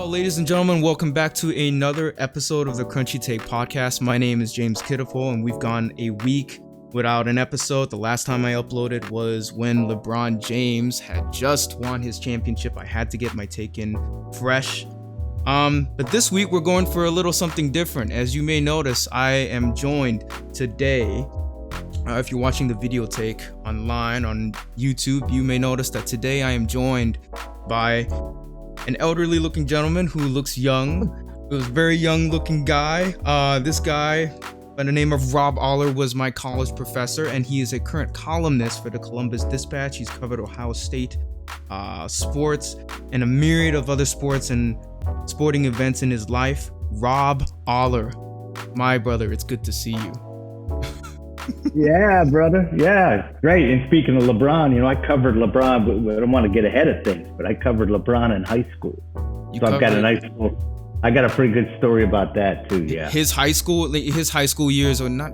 Ladies and gentlemen, welcome back to another episode of the Crunchy Take podcast. My name is James Kittiful, and we've gone a week without an episode. The last time I uploaded was when LeBron James had just won his championship. I had to get my take in fresh. But this week we're going for a little something different. As you may notice, I am joined today. If you're watching the video take online on YouTube, you may notice that today I am joined by an elderly looking gentleman who looks young. He was a very young looking guy. This guy by the name of Rob Oller was my college professor, and he is a current columnist for the Columbus Dispatch. He's covered Ohio State sports and a myriad of other sports and sporting events in his life. Rob Oller, my brother, it's good to see you. Yeah, brother. Yeah, great. And speaking of LeBron, I covered LeBron, but I don't want to get ahead of things, but I covered LeBron in high school. I've got I got a pretty good story about that too. Yeah. His high school years are not,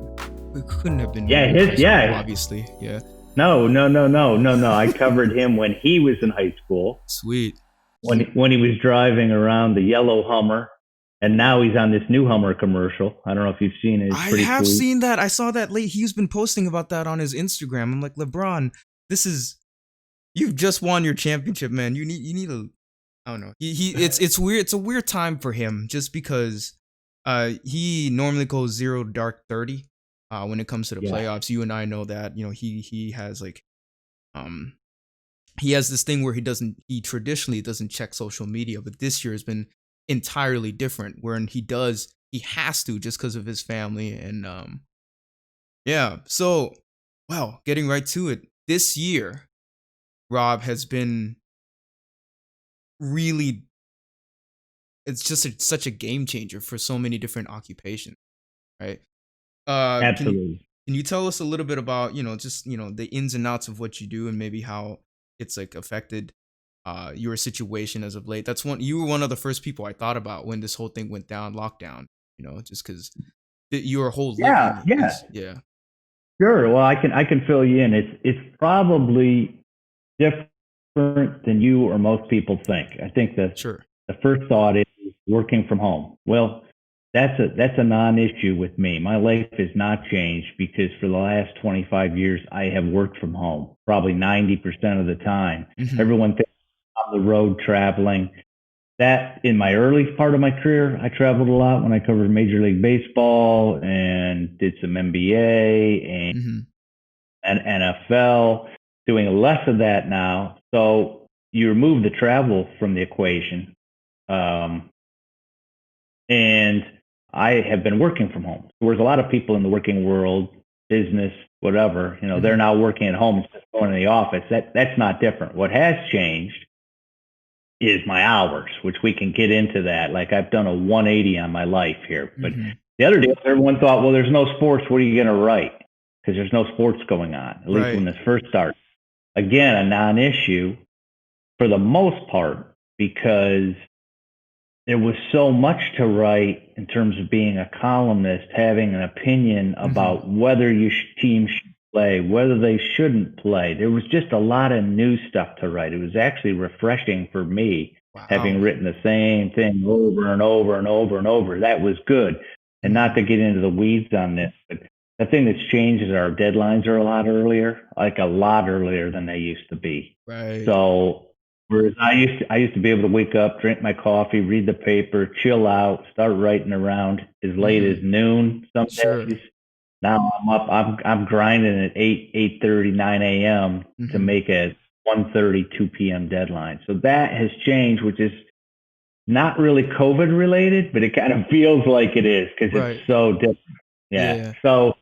it couldn't have been. Yeah, obviously. Yeah. No. I covered him when he was in high school. Sweet. When he was driving around the yellow Hummer. And now he's on this new Hummer commercial. I don't know if you've seen it. I have seen that. I saw that late. He's been posting about that on his Instagram. I'm like, LeBron, you've just won your championship, man. You need a, I don't know. It's weird. It's a weird time for him just because he normally goes 0 dark 30 when it comes to the playoffs. You and I know that. He has he has this thing where he traditionally doesn't check social media, but this year has been entirely different, wherein he has to just because of his family. And so getting right to it, this year Rob has been really, it's just such a game changer for so many different occupations, right? Absolutely. Can you tell us a little bit about the ins and outs of what you do and maybe how it's affected your situation as of late? You were one of the first people I thought about when this whole thing went down, lockdown, just because your whole living yeah. Sure. Well, I can fill you in. It's probably different than you or most people think. I think the first thought is working from home. Well, that's a non-issue with me. My life has not changed because for the last 25 years I have worked from home probably 90% of the time. Mm-hmm. Everyone thinks on the road traveling. That in my early part of my career, I traveled a lot when I covered Major League Baseball and did some NBA and NFL, doing less of that now. So you remove the travel from the equation. And I have been working from home. Whereas a lot of people in the working world, business, whatever, they're now working at home instead of going to the office. That's not different. What has changed is my hours, which we can get into that. Like I've done a 180 on my life here. But the other deal, everyone thought, well, there's no sports. What are you going to write? Because there's no sports going on, at least when this first started. Again, a non-issue for the most part, because there was so much to write in terms of being a columnist, having an opinion about whether teams should play, whether they shouldn't play. There was just a lot of new stuff to write. It was actually refreshing for me, having written the same thing over and over and over and over. That was good. And not to get into the weeds on this, but the thing that's changed is our deadlines are a lot earlier than they used to be. Right. So whereas I used to be able to wake up, drink my coffee, read the paper, chill out, start writing around as late as noon some days. Now I'm grinding at 8:30, 9 a.m. to make a 1:30, 2 p.m. deadline. So that has changed, which is not really COVID related, but it kind of feels like it is because it's so different. Yeah. So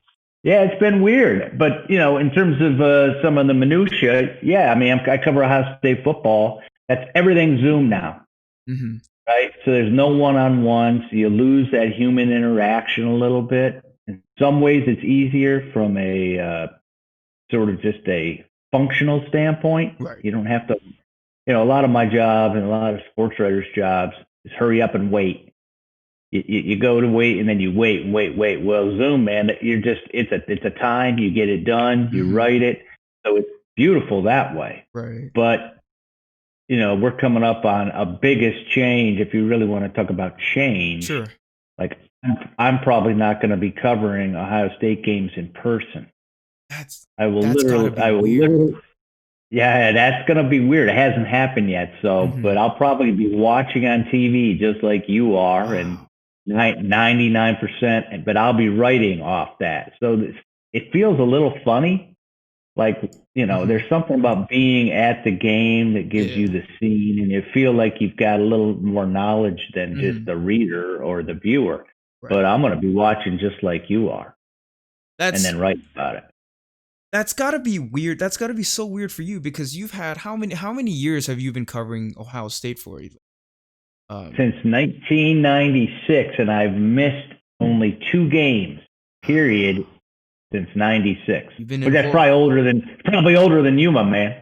it's been weird. But, in terms of some of the minutia, I cover Ohio State football. That's everything Zoom now. Mm-hmm. Right. So there's no one-on-one. So you lose that human interaction a little bit. In some ways, it's easier from a sort of just a functional standpoint. Right. You don't have to, a lot of my job and a lot of sports writers' jobs is hurry up and wait. You go to wait and then you wait. Well, Zoom, man, it's a time, you get it done, you write it. So it's beautiful that way. Right. But, we're coming up on a biggest change. If you really want to talk about change, Sure. like I'm probably not going to be covering Ohio State games in person. That's I will that's gotta be I will weird. literally, yeah, that's going to be weird. It hasn't happened yet. So, Hmm. but I'll probably be watching on TV just like you are, and Wow. 99%, but I'll be writing off that. So it feels a little funny. Like, Hmm. there's something about being at the game that gives you Yeah. the scene, and you feel like you've got a little more knowledge than just Hmm. the reader or the viewer. Right. But I'm going to be watching just like you are, and That's then write about it. that's gotta be weird. That's gotta be so weird for you because you've had how many years have you been covering Ohio State for? Um, Since 1996, and I've missed only 2 games, period, since '96. you've been in But that's horror. probably older than you, my man.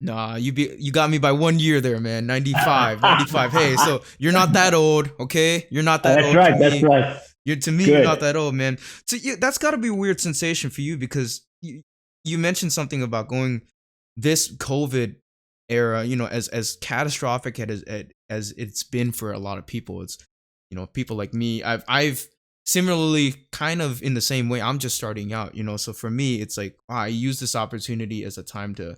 Nah, you got me by 1 year there, man. 95, 95. Hey, so you're not that old, okay? You're not that That's old to right. That's me. right. You're not Good. that old, man. So that's got to be a weird sensation for you because you mentioned something about going this COVID era, as catastrophic as it's been for a lot of people. It's people like me. I've similarly kind of in the same way. I'm just starting out, So for me, it's like I use this opportunity as a time to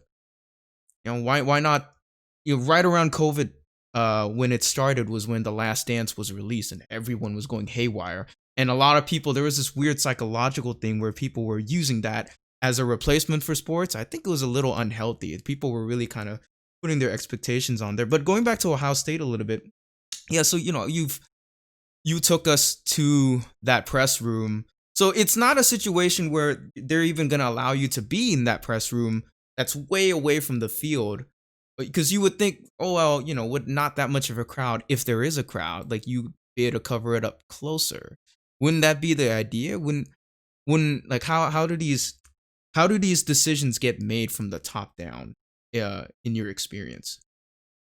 why not right around COVID when it started was when The Last Dance was released and everyone was going haywire. And a lot of people, there was this weird psychological thing where people were using that as a replacement for sports. I think it was a little unhealthy. People were really kind of putting their expectations on there. But going back to Ohio State a little bit, yeah, so you took us to that press room. So it's not a situation where they're even going to allow you to be in that press room that's way away from the field. Because you would think, oh, well, with not that much of a crowd, if there is a crowd, like you be able to cover it up closer. Wouldn't that be the idea? When like how do these decisions get made from the top down in your experience?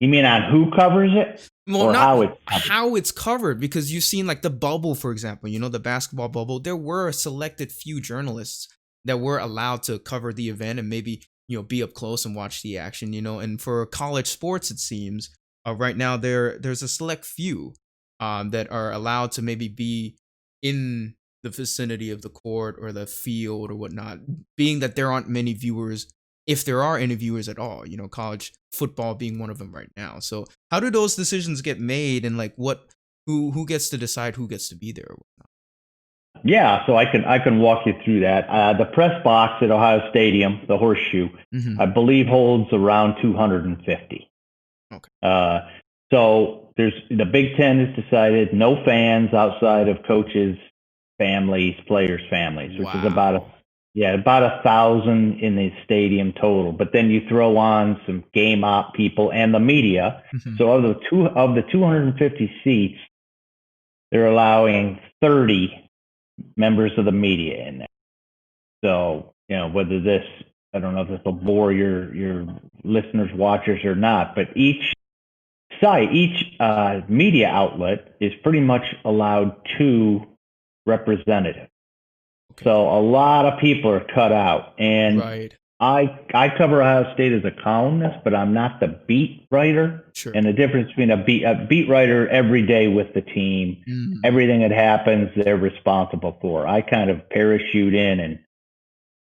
You mean on who covers it Well, or not how it's covered? how it's covered, because you've seen like the bubble, for example, the basketball bubble. There were a selected few journalists that were allowed to cover the event and maybe, be up close and watch the action, And for college sports, it seems right now there's a select few that are allowed to maybe be in the vicinity of the court or the field or whatnot, being that there aren't many viewers, if there are any viewers at all, college football being one of them right now. So how do those decisions get made, and like who gets to decide who gets to be there? Yeah, so I can walk you through that. The press box at Ohio Stadium, the Horseshoe, Mm-hmm. I believe holds around 250. Okay. Uh, so there's the Big Ten has decided no fans outside of coaches, families, players' families, which is Wow. about 1,000 in the stadium total. But then you throw on some game op people and the media. Mm-hmm. So of the 250 seats, they're allowing 30 members of the media in there. So, whether this, I don't know if this will bore your listeners, watchers or not, but each media outlet is pretty much allowed 2 representatives. Okay. So a lot of people are cut out. And Right. I cover Ohio State as a columnist, but I'm not the beat writer. Sure. And the difference between a beat writer every day with the team, Mm-hmm. everything that happens, they're responsible for. I kind of parachute in and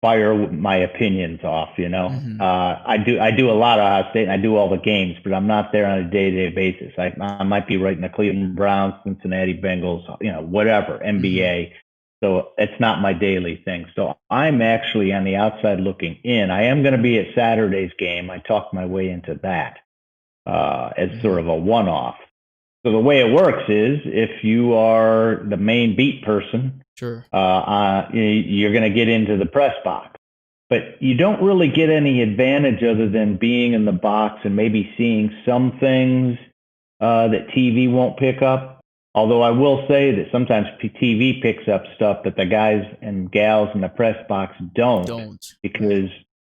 fire my opinions off. Mm-hmm. I do a lot of Ohio State, and I do all the games, but I'm not there on a day-to-day basis. I might be writing the Cleveland Browns, Cincinnati Bengals, whatever, Mm-hmm. NBA. So it's not my daily thing. So I'm actually on the outside looking in. I am going to be at Saturday's game. I talked my way into that as sort Mm-hmm. of a one-off. So the way it works is if you are the main beat person, Sure. you're going to get into the press box. But you don't really get any advantage other than being in the box and maybe seeing some things that TV won't pick up. Although I will say that sometimes TV picks up stuff that the guys and gals in the press box don't, Don't. Right. because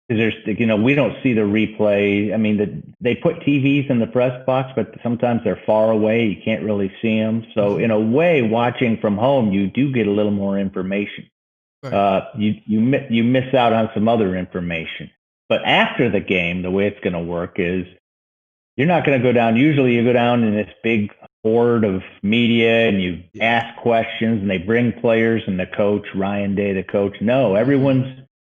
there's we don't see the replay. I mean, they put TVs in the press box, but sometimes they're far away. You can't really see them. So Mm-hmm. in a way, watching from home, you do get a little more information. Right. You miss out on some other information. But after the game, the way it's going to work is you're not going to go down. Usually you go down in this big horde of media and you Yeah. ask questions and they bring players and the coach, Ryan Day, the coach. No,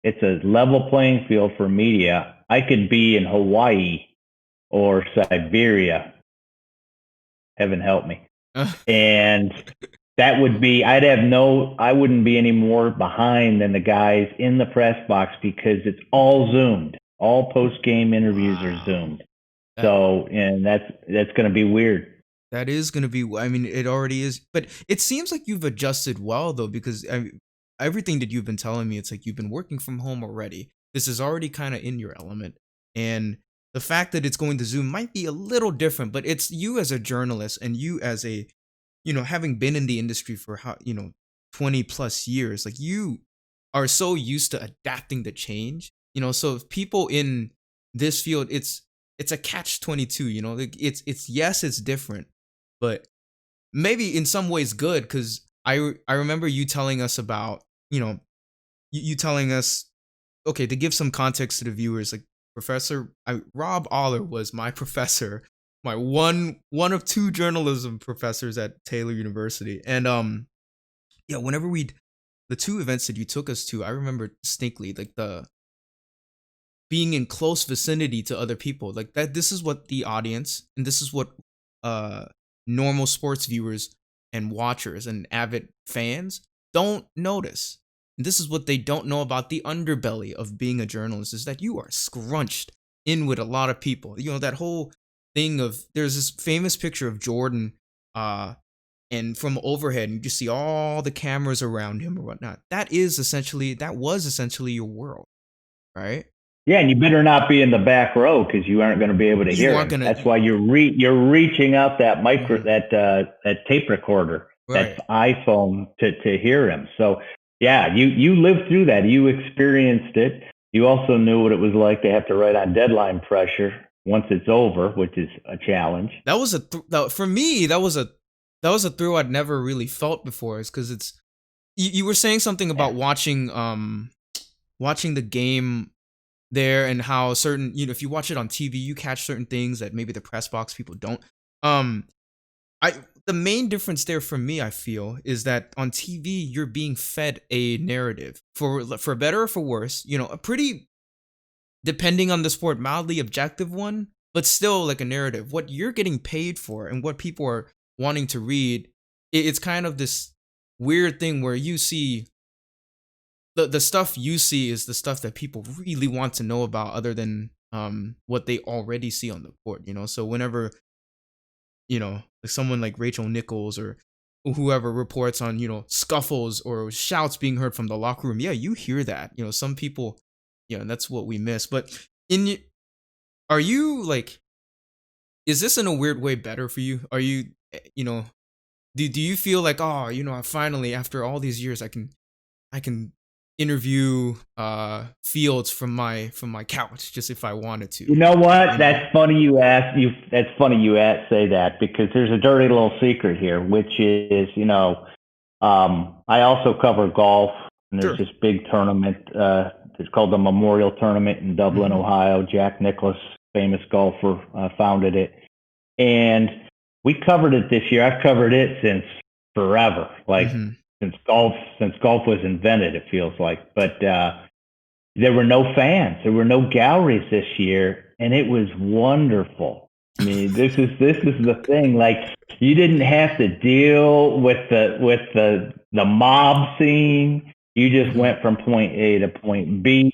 it's a level playing field for media. I could be in Hawaii or Siberia, heaven help me. And that would be, I wouldn't be any more behind than the guys in the press box because it's all Zoomed. All post game interviews are Wow. Zoomed. That So, and that's going to be weird. that is gonna be. I mean, it already is. But it seems like you've adjusted well though, because everything that you've been telling me, it's like you've been working from home already. This is already kind of in your element, and the fact that it's going to Zoom might be a little different. But it's you as a journalist and you as a, having been in the industry for 20 plus years, like you are so used to adapting to change. So if people in this field, it's a catch 22. Like it's yes, it's different, but maybe in some ways good because I remember you telling us about you telling us, okay, to give some context to the viewers, like Rob Oller was my professor, my one of two journalism professors at Taylor University, and yeah, whenever we the two events that you took us to, I remember distinctly like the being in close vicinity to other people, like that. This is what the audience and this is what uh normal sports viewers and watchers and avid fans don't notice. And this is what they don't know about the underbelly of being a journalist, is that you are scrunched in with a lot of people. That whole thing of, there's this famous picture of Jordan uh and from overhead, and you just see all the cameras around him or whatnot. That was essentially your world, right? Yeah, and you better not be in the back row because you aren't going to be able to You hear aren't him. gonna. That's why you're reaching out that Mhm. that tape recorder, that Right. iPhone to hear him. So yeah, you lived through that. You experienced it. You also knew what it was like to have to write on deadline pressure once it's over, which is a challenge. That was for me. That was a thrill I'd never really felt before. Is because you were saying something Yeah. about watching the game there, and how certain, if you watch it on TV, you catch certain things that maybe the press box people don't. Um, I The main difference there for me, I feel, is that on TV you're being fed a narrative, for better or for worse. A pretty, depending on the sport, mildly objective one, but still like a narrative. What you're getting paid for and what people are wanting to read, it's kind of this weird thing where you see the stuff you see is the stuff that people really want to know about, other than what they already see on the court. So whenever like someone like Rachel Nichols or whoever reports on scuffles or shouts being heard from the locker room, yeah, you hear that. Some people, and that's what we miss. But in are you like, is this in a weird way better for you? Are you, do you feel like, oh, I finally, after all these years, I can interview Fields from my couch, just if I wanted to, You know what? you know That's funny you ask. That's funny you say that because there's a dirty little secret here, which is, I also cover golf, and there's sure. this big tournament. It's called the Memorial Tournament in Dublin, Mm-hmm. Ohio. Jack Nicklaus, famous golfer, founded it, and we covered it this year. I've covered it since forever, like Mm-hmm. since golf was invented. It feels like, but there were no fans. There were no galleries this year, and it was wonderful. I mean, this is the thing. Like, you didn't have to deal with the mob scene. You just Mm-hmm. went from point A to point B.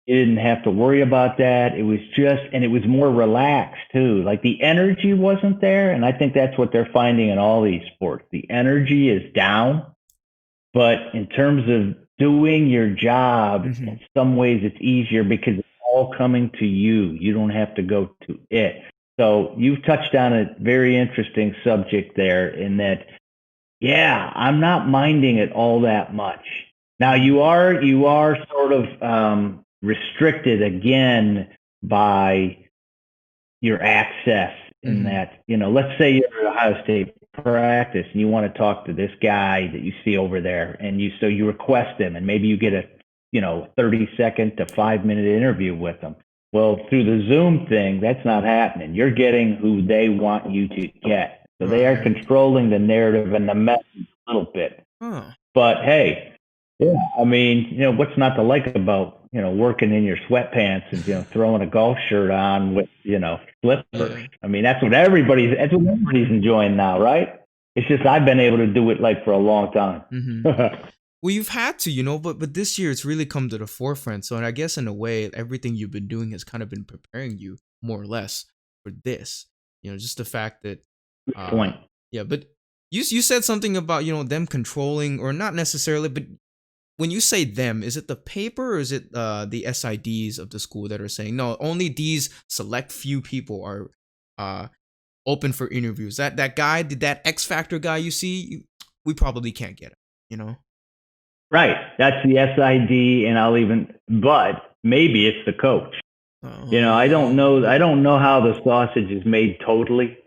You didn't have to worry about that. It was just, and it was more relaxed too. Like, the energy wasn't there, and I think that's what they're finding in all these sports. The energy is down, but in terms of doing your job, Mm-hmm. in some ways it's easier because it's all coming to you. You don't have to go to it. So you've touched on a very interesting subject there in that, yeah, I'm not minding it all that much. Now Mm-hmm. you are sort of restricted again by your access in Mm-hmm. that, let's say you're at Ohio State practice and you want to talk to this guy that you see over there, and you request him, and maybe you get a 30-second to 5-minute interview with him. Well, through the Zoom thing, that's not happening. You're getting who they want you to get. So they are Right. controlling the narrative and the message a little bit. Huh. But hey, yeah, I mean, what's not to like about, working in your sweatpants and, throwing a golf shirt on with, slippers. Yeah. I mean, that's what everybody's enjoying now, right? It's just I've been able to do it like for a long time. Mm-hmm. Well, you've had to, but this year it's really come to the forefront. So, and I guess in a way, everything you've been doing has kind of been preparing you more or less for this. Just the fact that, Good uh, point. yeah. But you said something about them controlling, or not necessarily, but when you say them, is it the paper or is it the SIDs of the school that are saying no? Only these select few people are uh open for interviews. That guy, did that X Factor guy you see, we probably can't get him. You know. Right. That's the SID, and but maybe it's the coach. I don't know. I Oh. don't know how the sausage is made totally,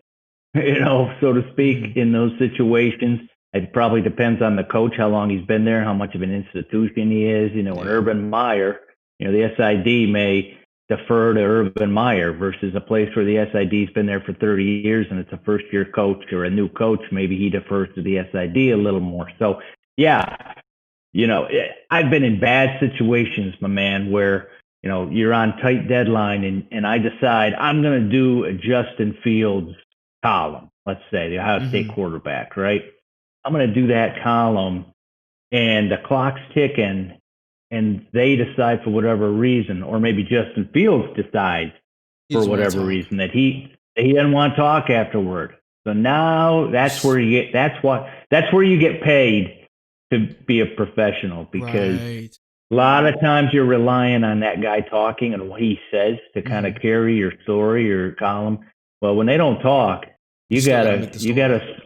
so to speak, Mhm. in those situations. It probably depends on the coach, how long he's been there, how much of an institution he is. An Yeah. Urban Meyer, the SID may defer to Urban Meyer versus a place where the SID's been there for 30 years and it's a first year coach or a new coach. Maybe he defers to the SID a little more. So, yeah, I've been in bad situations, my man, where, you're on tight deadline and I decide I'm going to do a Justin Fields column, let's say, the Ohio State Mhm. quarterback, right? I'm going to do that column and the clock's ticking and they decide for whatever reason, or maybe Justin Fields decides He for doesn't want to whatever talk. reason that he doesn't want to talk afterward. So now that's where you get paid to be a professional, because Right. a lot of times you're relying on that guy talking and what he says to kind of Mhm. carry your story or column. Well, when they don't talk, You you still got to gotta make the you story. gotta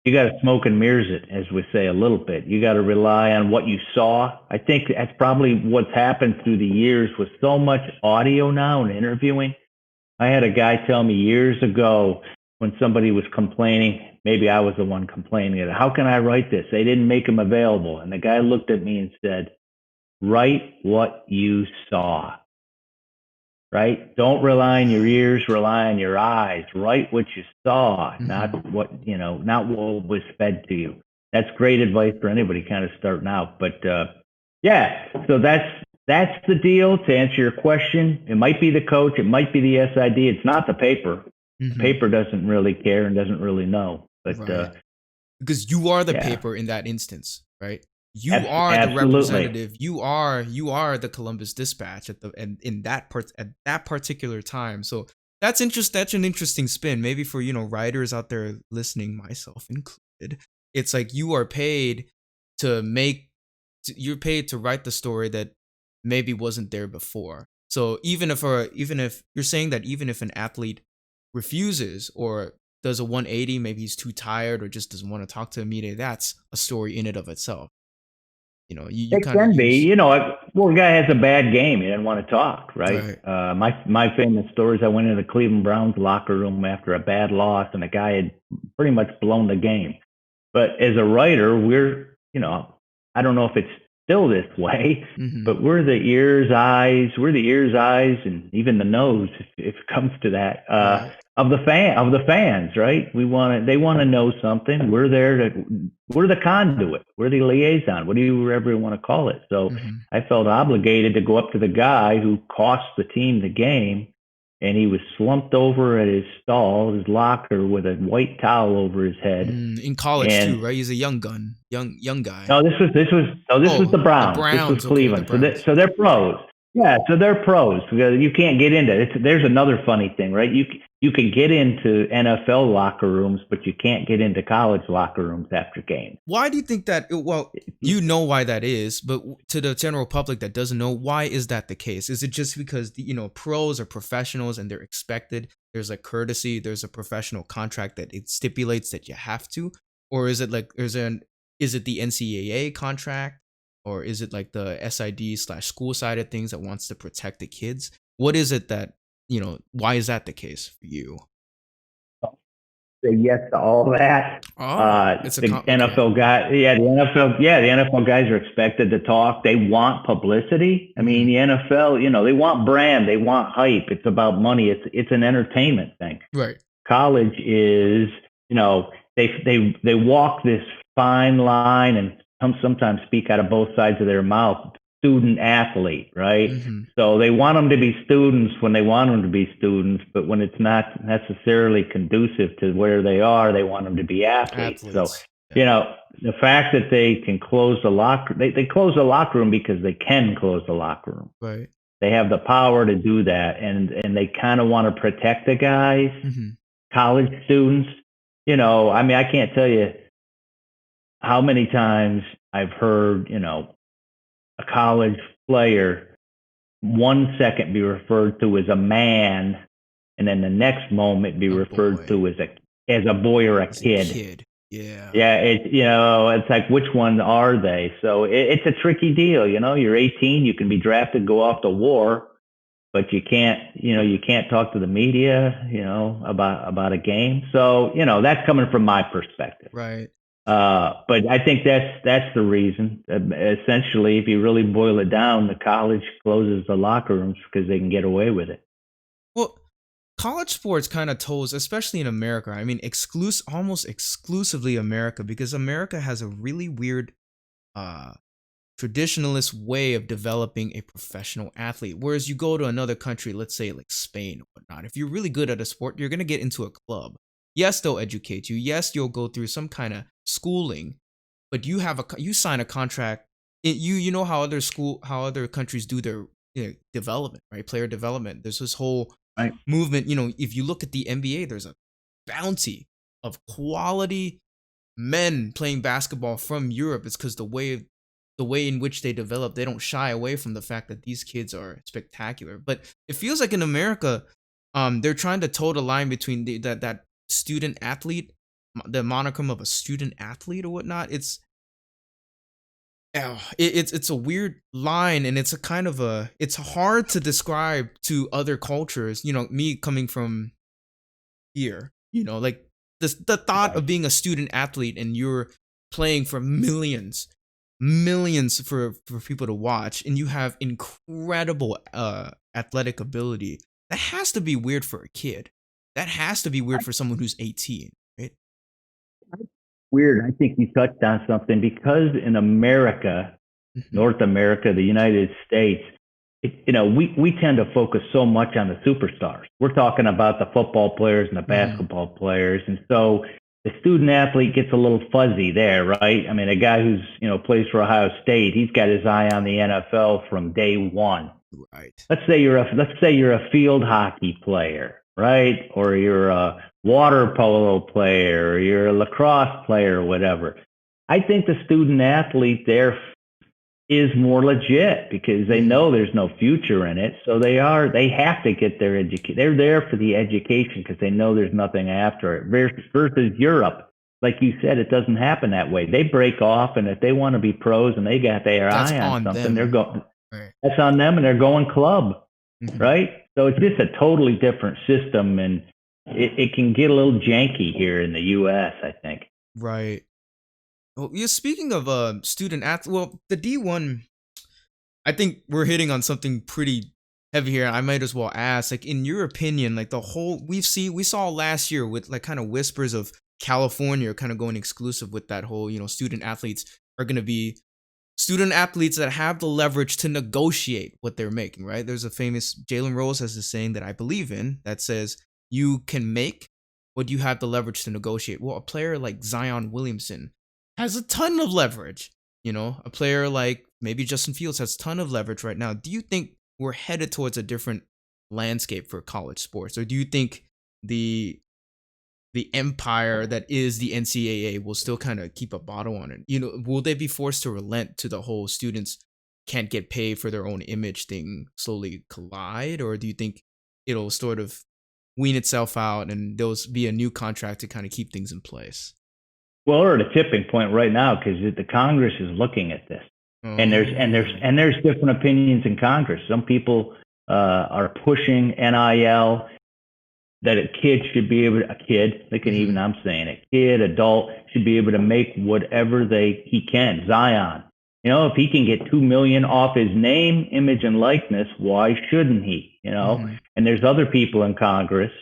you gotta smoke and mirrors it, as we say, a little bit. You gotta rely on what you saw. I think that's probably what's happened through the years with so much audio now and interviewing. I had a guy tell me years ago when somebody was complaining, maybe I was the one complaining, how can I write this? They didn't make him available. And the guy looked at me and said, write what you saw, right? Don't rely on your ears, rely on your eyes. Write what you saw, Mhm. not what was fed to you. That's great advice for anybody kind of starting out. But yeah, so that's the deal. To answer your question, it might be the coach, it might be the SID. It's not the paper. The Mhm. paper doesn't really care and doesn't really know. But Right. Because you are the yeah, paper in that instance, right? You are the absolutely. representative. You are the Columbus Dispatch at the and in that part at that particular time. So that's an interesting spin. Maybe for writers out there listening, myself included. It's like you are paid to make you're paid to write the story that maybe wasn't there before. So even if you're saying that even if an athlete refuses or does a 180, maybe he's too tired or just doesn't want to talk to a media, that's a story in and of itself. You It kind of can be. use. Poor guy has a bad game. He didn't want to talk, right? Right. My famous stories. I went into the Cleveland Browns locker room after a bad loss, and the guy had pretty much blown the game. But as a writer, I don't know if it's still this way, Mm-hmm. but we're the ears, eyes, and even the nose, if it comes to that, Right. of the fans, right? They want to know something. We're the conduit. We're the liaison, whatever you want to call it. So Mm-hmm. I felt obligated to go up to the guy who cost the team the game, and he was slumped over at his locker with a white towel over his head. In college And too, right? He's a young gun, young guy. no, this was the Oh, the Browns. This was Browns. Okay, the Cleveland. So Browns. they're pros. Yeah, so they're pros. You can't get into it. There's another funny thing, right? You can get into NFL locker rooms, but you can't get into college locker rooms after games. Why do you think that? Well, you know why that is, but to the general public that doesn't know, why is that the case? Is it just because pros are professionals and they're expected? There's a courtesy, there's a professional contract that it stipulates that you have to, or is it like is it the NCAA contract, or is it like the SID/school side of things that wants to protect the kids? What is it that why is that the case for you? say yes to all that. Oh, it's a The okay. NFL guy, the NFL guys are expected to talk. They want publicity. I mean, Hmm. the NFL, they want brand, they want hype. It's about money. It's an entertainment thing. Right. College is, they walk this fine line and sometimes speak out of both sides of their mouth. Student athlete, right? Hmm. So they want them to be students when they want them to be students, but when it's not necessarily conducive to where they are, they want them to be athletes. So, Athletes. Yeah. the fact that they can close the locker, they close the locker room because they can close the locker room. Right. They have the power to do that, and they kind of want to protect the guys, Hmm. college students. I mean, I can't tell you how many times I've heard, a college player 1 second be referred to as a man, and then the next moment be A referred boy. to as a boy or a As a kid. kid. Yeah. Yeah, it's like which one are they? So it's a tricky deal. You're 18, you can be drafted, go off to war, but you can't talk to the media, about a game. So that's coming from my perspective. Right. But I think that's the reason. Essentially, if you really boil it down, the college closes the locker rooms because they can get away with it. Well, college sports kind of toes, especially in America. I mean, almost exclusively America, because America has a really weird uh traditionalist way of developing a professional athlete. Whereas you go to another country, let's say like Spain or whatnot, if you're really good at a sport, you're gonna get into a club. Yes, they'll educate you. Yes, you'll go through some kind of schooling, but you sign a contract. You know how other countries do their development, right? Player development. There's this whole Right. movement. If you look at the NBA, there's a bounty of quality men playing basketball from Europe. It's because the way in which they develop, they don't shy away from the fact that these kids are spectacular. But it feels like in America, they're trying to toe the line between that student athlete, the monicum of a student athlete or whatnot. It's a weird line, and it's a kind of it's hard to describe to other cultures. Me coming from here, like the thought Right. of being a student athlete and you're playing for millions for people to watch, and you have incredible athletic ability. That has to be weird for a kid. That has to be weird for someone who's 18, right? Weird. I think you touched on something because in America, Hmm. North America, the United States, we tend to focus so much on the superstars. We're talking about the football players and the Hmm. basketball players. And so the student athlete gets a little fuzzy there, right? I mean, a guy who's, plays for Ohio State, he's got his eye on the NFL from day one. Right. Let's say you're a field hockey player, right? Or you're a water polo player, or you're a lacrosse player, or whatever. I think the student athlete there is more legit because they Hmm. know there's no future in it. So they have to get their education. They're there for the education because they know there's nothing after it. Versus Europe, like you said, it doesn't happen that way. They break off, and if they want to be pros and they got their That's eye on on something, they're them. going. Right. That's on them, and they're going club, Hmm. right? So it's just a totally different system, and it can get a little janky here in the U.S. I think. Right. Well, yeah. Speaking of student athlete, well, the D1, I think we're hitting on something pretty heavy here. I might as well ask, like, in your opinion, like the whole we saw last year with like kind of whispers of California kind of going exclusive with that whole, student athletes are going to be student athletes that have the leverage to negotiate what they're making, right? There's a famous Jalen Rose has this saying that I believe in that says you can make what you have the leverage to negotiate. Well, a player like Zion Williamson has a ton of leverage. A player like maybe Justin Fields has a ton of leverage right now. Do you think we're headed towards a different landscape for college sports, or do you think the the empire that is the NCAA will still kind of keep a bottle on it? Will they be forced to relent to the whole students can't get paid for their own image thing slowly collide, or do you think it'll sort of wean itself out and there'll be a new contract to kind of keep things in place? Well, we're at a tipping point right now because the Congress is looking at this, and there's and there's Oh, and there's different opinions in Congress. Some people are pushing NIL. that a kid should be able to, a kid, like even I'm saying a kid, adult should be able to make whatever he can. Zion, if he can get 2 million off his name, image, and likeness, why shouldn't he? And there's other people in Congress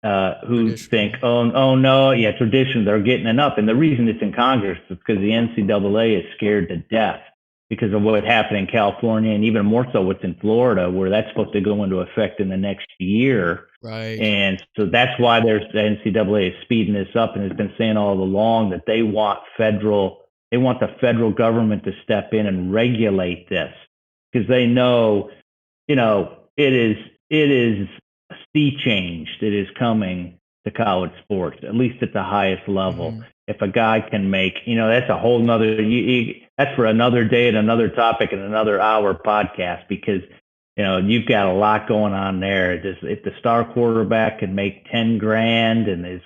who think, oh no, yeah, tradition, they're getting enough. And the reason it's in Congress is because the NCAA is scared to death because of what happened in California, and even more so what's in Florida, where that's supposed to go into effect in the next year. Right. And so that's why the NCAA is speeding this up and has been saying all along that they want the federal government to step in and regulate this because they know, it is a sea change that is coming to college sports, at least at the highest level. If a guy can make, that's a whole nother, that's for another day and another topic and another hour podcast because, you've got a lot going on there. If the star quarterback can make 10 grand and his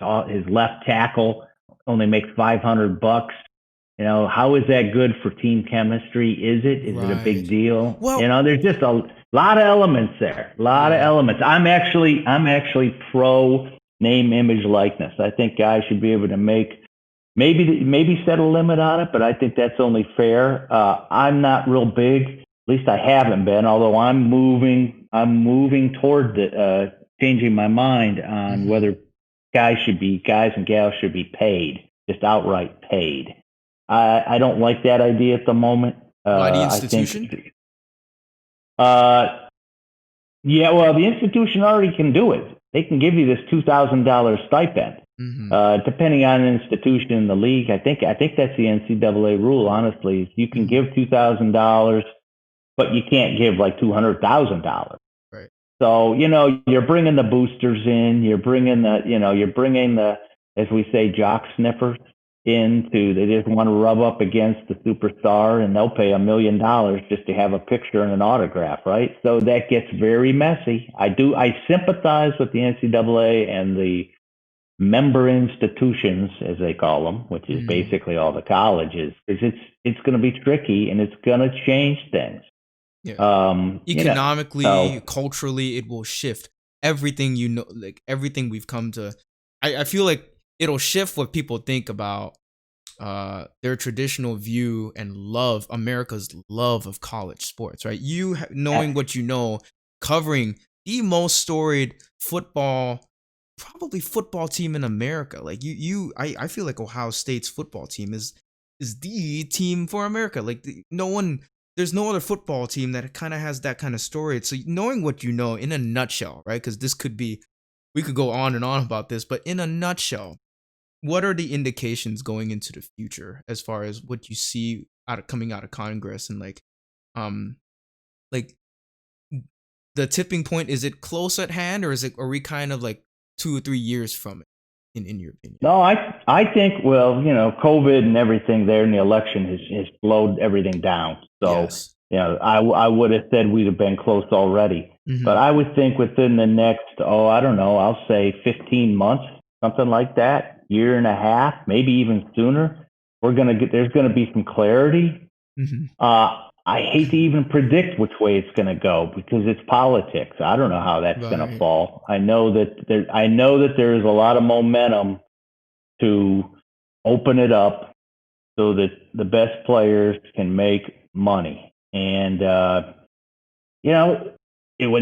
left tackle only makes $500, how is that good for team chemistry? Is it a big deal? Well, there's just a lot of elements there. A lot of elements. I'm actually pro name, image, likeness. I think guys should be able to make maybe set a limit on it, but I think that's only fair. I'm not real big. At least I haven't been, although I'm moving toward changing my mind on whether guys and gals should be paid, just outright paid. I don't like that idea at the moment. By the institution? The institution already can do it. They can give you this $2,000 stipend. Depending on an institution in the league, I think that's the NCAA rule. Honestly, you can give $2,000, but you can't give like $200,000. Right. So you're bringing the boosters in. You're bringing the, as we say, jock sniffers into. They just want to rub up against the superstar, and they'll pay $1 million just to have a picture and an autograph, right? So that gets very messy. I sympathize with the NCAA and the member institutions, as they call them, which is basically all the colleges, because it's going to be tricky and it's going to change things. Yeah. Economically, culturally, it will shift everything. Like everything we've come to. I feel like it'll shift what people think about their traditional view and America's love of college sports, right? Knowing what you know, covering the most storied football team in America. Like I feel like Ohio State's football team is the team for America. Like there's no other football team that kind of has that kind of story. So knowing what you know in a nutshell, right? Because we could go on and on about this, but in a nutshell, what are the indications going into the future as far as what you see coming out of Congress and like the tipping point? Is it close at hand, or are we kind of like 2 or 3 years from it? In your opinion? No, I think COVID and everything there in the election has slowed everything down. So yes. I would have said we'd have been close already, but I would think within the next I don't know, I'll say 15 months, something like that. Year and a half, maybe even sooner. There's gonna be some clarity. I hate to even predict which way it's gonna go because it's politics. I don't know how that's gonna fall. I know that there is a lot of momentum to open it up so that the best players can make money. And when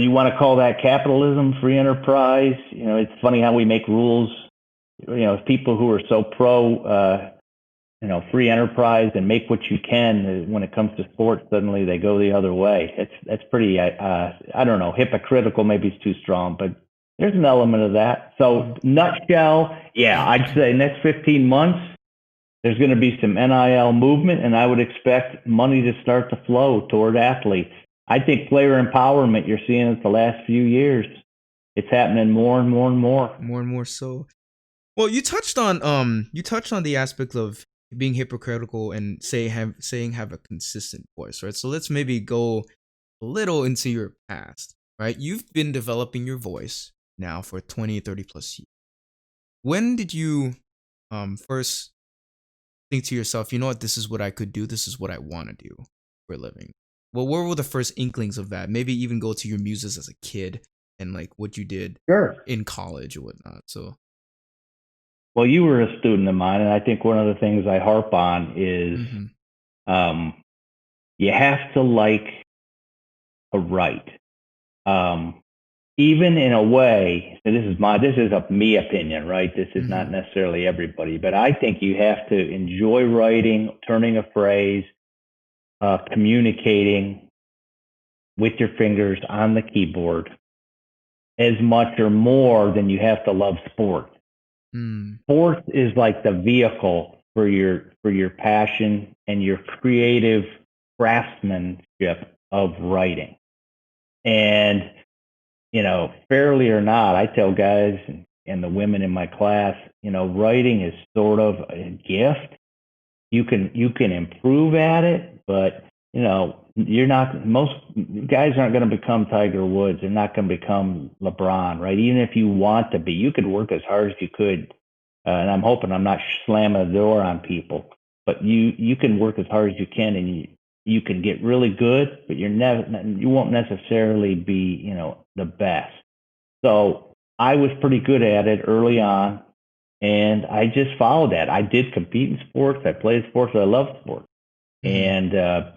you want to call that capitalism, free enterprise, it's funny how we make rules. People who are so pro, free enterprise and make what you can when it comes to sports, suddenly they go the other way. That's pretty, I don't know, hypocritical, maybe it's too strong, but there's an element of that. So nutshell, I'd say next 15 months, there's going to be some NIL movement, and I would expect money to start to flow toward athletes. I think player empowerment, you're seeing it the last few years. It's happening more and more and more. More and more so. Well, you touched on the aspect of being hypocritical and saying have a consistent voice, right? So let's maybe go a little into your past, right? You've been developing your voice now for 20, 30 plus years. When did you first think to yourself, you know what, this is what I could do, this is what I want to do for a living? Well, what were the first inklings of that? Maybe even go to your muses as a kid and like what you did Sure. in college or whatnot. So, Well, you were a student of mine, and I think one of the things I harp on is mm-hmm. um, you have to like to write. Um, Even in a way, and this is a me opinion, right? This is Mm-hmm. not necessarily everybody, but I think you have to enjoy writing, turning a phrase, communicating with your fingers on the keyboard as much or more than you have to love sport. Mm. Sport is like the vehicle for your passion and your creative craftsmanship of writing. And fairly or not, I tell guys and the women in my class, writing is sort of a gift. You can improve at it, but you're not. Most guys aren't going to become Tiger Woods. They're not going to become LeBron, right? Even if you want to be, you could work as hard as you could. And I'm hoping I'm not slamming the door on people, but you can work as hard as you can, and you can get really good, but you won't necessarily be the best. So I was pretty good at it early on, and I just followed that. I did compete in sports. I played sports. I love sports, Mm-hmm. and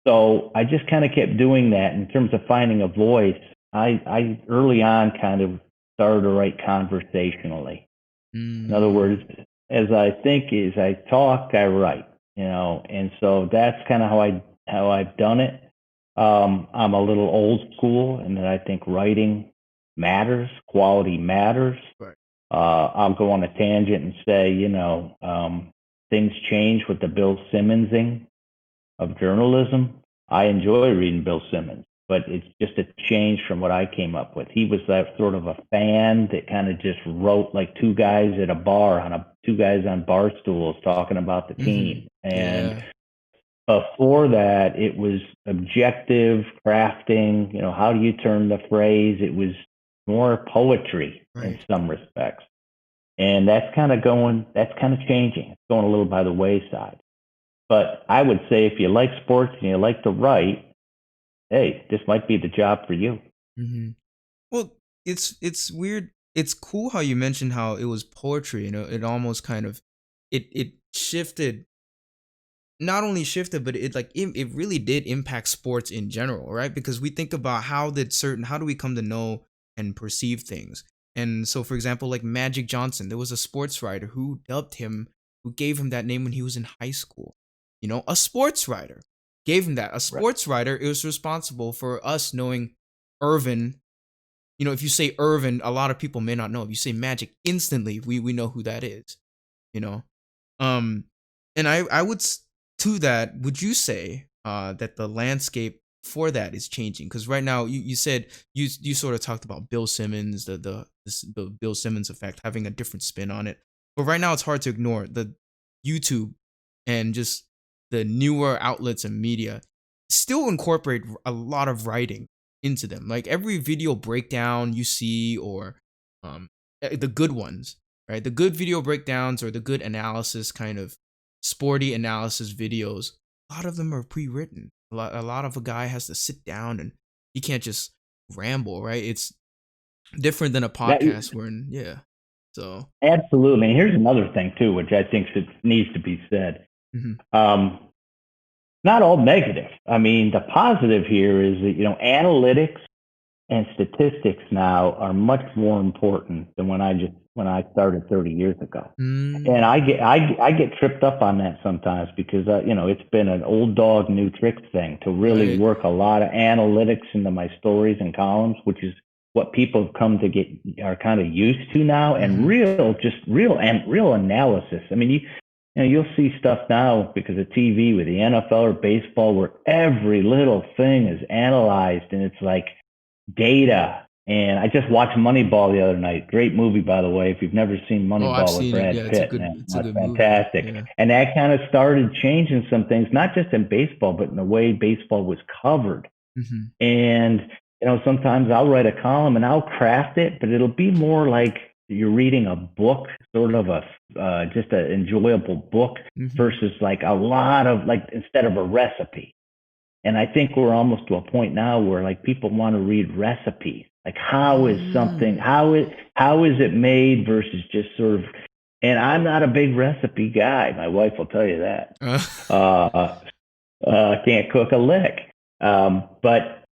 so I just kind of kept doing that. In terms of finding a voice, I early on kind of started to write conversationally. In other Mm. words, as I think, as I talk, I write. And so that's kind of how I've done it. I'm a little old school in that I think writing matters, quality matters. Right. I'll go on a tangent and say, things change with the Bill Simmonsing of journalism. I enjoy reading Bill Simmons, but it's just a change from what I came up with. He was that sort of a fan that kind of just wrote like two guys at a bar two guys on bar stools talking about the Mm-hmm. team. And Yeah. before that, it was objective crafting. How do you turn the phrase? It was more poetry in Right. some respects. And that's kind of changing. It's going a little by the wayside. But I would say if you like sports and you like to write, hey, this might be the job for you. Mm-hmm. Well, it's weird. It's cool how you mentioned how it was poetry. It almost kind of it shifted, not only shifted, but it really did impact sports in general, right? Because we think about how do we come to know and perceive things. And so, for example, like Magic Johnson, there was a sports writer who gave him that name when he was in high school. A sports writer gave him that. A Right. sports writer is responsible for us knowing Irvin. If you say Irvin, a lot of people may not know. If you say Magic, instantly we know who that is. You know, um, and I would to that. Would you say that the landscape for that is changing? Because right now you said you sort of talked about Bill Simmons, the Bill Simmons effect having a different spin on it. But right now it's hard to ignore the YouTube and just the newer outlets and media still incorporate a lot of writing into them. Like every video breakdown you see, or um, the good ones, right? The good video breakdowns or the good analysis kind of sporty analysis videos, a lot of them are pre-written. A lot of a guy has to sit down and he can't just ramble, right? It's different than a That podcast wherein, yeah. So, absolutely. And here's another thing too, which I think needs to be said. mm-hmm. Um, Not all negative. I mean, the positive here is that analytics and statistics now are much more important than when I started 30 years ago. And Mm, I get tripped up on that sometimes because it's been an old dog new tricks thing to really right. work a lot of analytics into my stories and columns, which is what people have come to are kind of used to now, and Mm-hmm. real analysis. I mean, you'll see stuff now because of TV with the NFL or baseball where every little thing is analyzed, and it's like data. And I just watched Moneyball the other night. Great movie, by the way. If you've never seen Oh, I've Moneyball with seen it. Yeah, Brad it's a Pitt, good man, it's a that's good movie. fantastic. Yeah. And that kind of started changing some things, not just in baseball, but in the way baseball was covered. Mm-hmm. And sometimes I'll write a column and I'll craft it, but it'll be more like you're reading a book, sort of just an enjoyable book, Mm-hmm. versus like a lot of like instead of a recipe. And I think we're almost to a point now where like people want to read recipes. Like how is something Mm. how is it made versus just sort of, and I'm not a big recipe guy. My wife will tell you that. Uh, Uh, can't cook a lick. But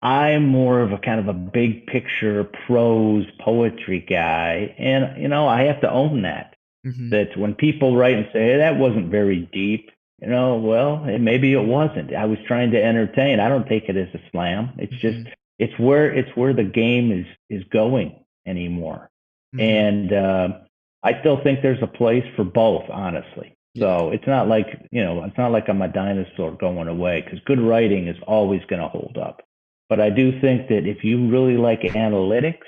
I'm more of a kind of a big picture prose poetry guy, and I have to own that. mhm, That when people write and say, hey, that wasn't very deep, well, maybe it wasn't. I was trying to entertain. I don't take it as a slam. It's just mhm, it's where the game is going anymore, mhm. and I still think there's a place for both, honestly. Yeah. So it's not like I'm a dinosaur going away, because good writing is always going to hold up. But I do think that if you really like analytics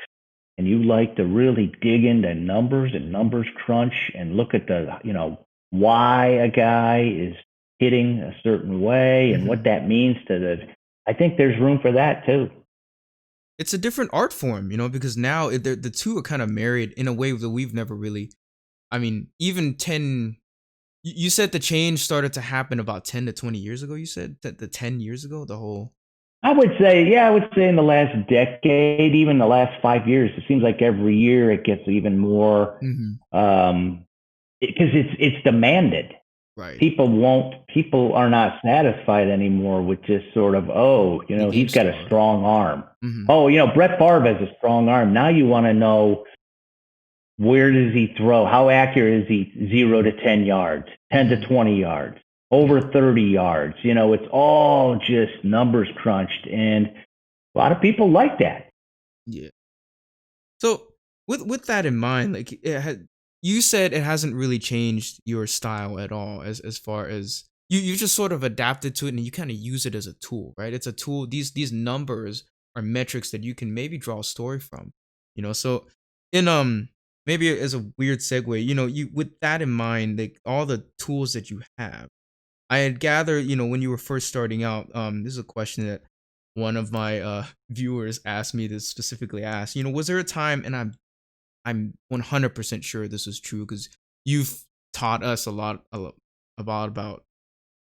and you like to really dig into numbers and numbers crunch and look at the, why a guy is hitting a certain way and what Mhm. that means to I think there's room for that too. It's a different art form, because now the two are kind of married in a way that we've never really. I mean, even 10. You said the change started to happen about 10 to 20 years ago. You said that the 10 years ago, the whole. I would say in the last decade, even the last 5 years, it seems like every year it gets even more, Mhm. because it's demanded. Right. People are not satisfied anymore with just sort of, oh, The game he's got a star. strong arm. Mhm. Oh, Brett Favre has a strong arm. Now you want to know, where does he throw? How accurate is he? 0 to 10 yards, 10 to 20 yards, Yeah. over 30 yards. It's all just numbers crunched, and a lot of people like that. Yeah. So with that in mind, like you said, it hasn't really changed your style at all, as far as you just sort of adapted to it and you kind of use it as a tool, right? It's a tool. These numbers are metrics that you can maybe draw a story from, So in maybe as a weird segue, you with that in mind, like all the tools that you have. I had gathered, when you were first starting out, this is a question that one of my viewers asked me to specifically ask. Was there a time, and I'm 100% sure this is true because you've taught us a lot about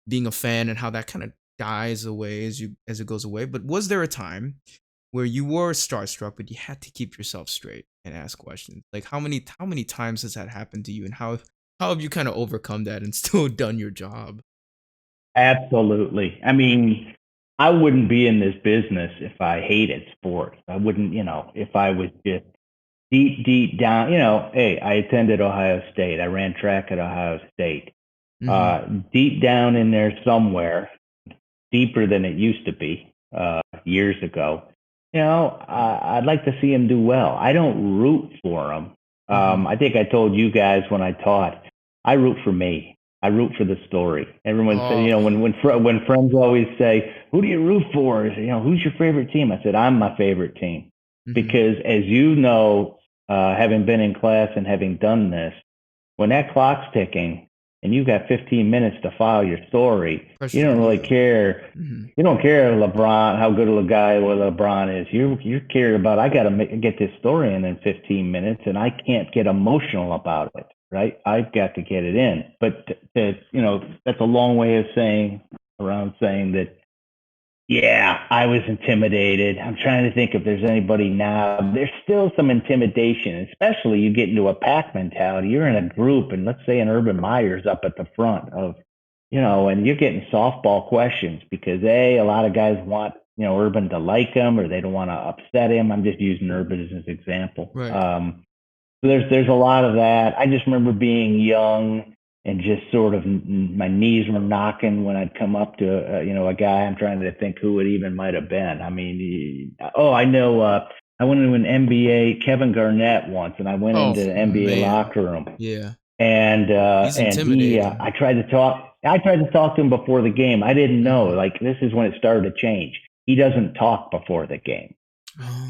being a fan and how that kind of dies away as it goes away. But was there a time where you were starstruck, but you had to keep yourself straight and ask questions? Like how many times has that happened to you, and how have you kind of overcome that and still done your job? Absolutely. I mean, I wouldn't be in this business if I hated sports. I wouldn't, if I was just deep, deep down, hey, I attended Ohio State. I ran track at Ohio State. Mm-hmm. Deep down in there somewhere, deeper than it used to be years ago. I'd like to see him do well. I don't root for him. Mm-hmm. I think I told you guys when I taught, I root for me. I root for the story. Everyone said, Oh. when friends always say, "Who do you root for?" Who's your favorite team? I said, "I'm my favorite team," Mm-hmm. because as you know, having been in class and having done this, when that clock's ticking and you've got 15 minutes to file your story, you Pressure's don't on really you. care. Mm-hmm. You don't care LeBron, how good of a guy LeBron is. You care about, I got to get this story in 15 minutes, and I can't get emotional about it, right? I've got to get it in. But that's a long way of saying that, yeah, I was intimidated. I'm trying to think if there's anybody now. There's still some intimidation, especially you get into a pack mentality. You're in a group, and let's say an Urban Meyer's up at the front of, and you're getting softball questions because a lot of guys want, Urban to like him, or they don't want to upset him. I'm just using Urban as an example. Right. So there's a lot of that. I just remember being young and just sort of, my knees were knocking when I'd come up to a guy. I'm trying to think who it even might have been. I mean, I know. I went into an NBA Kevin Garnett once, and I went Oh into the NBA man. locker room, Yeah. and He's he intimidating. I tried to talk. I tried to talk to him before the game. I didn't know, Mm-hmm. like, this is when it started to change. He doesn't talk before the game.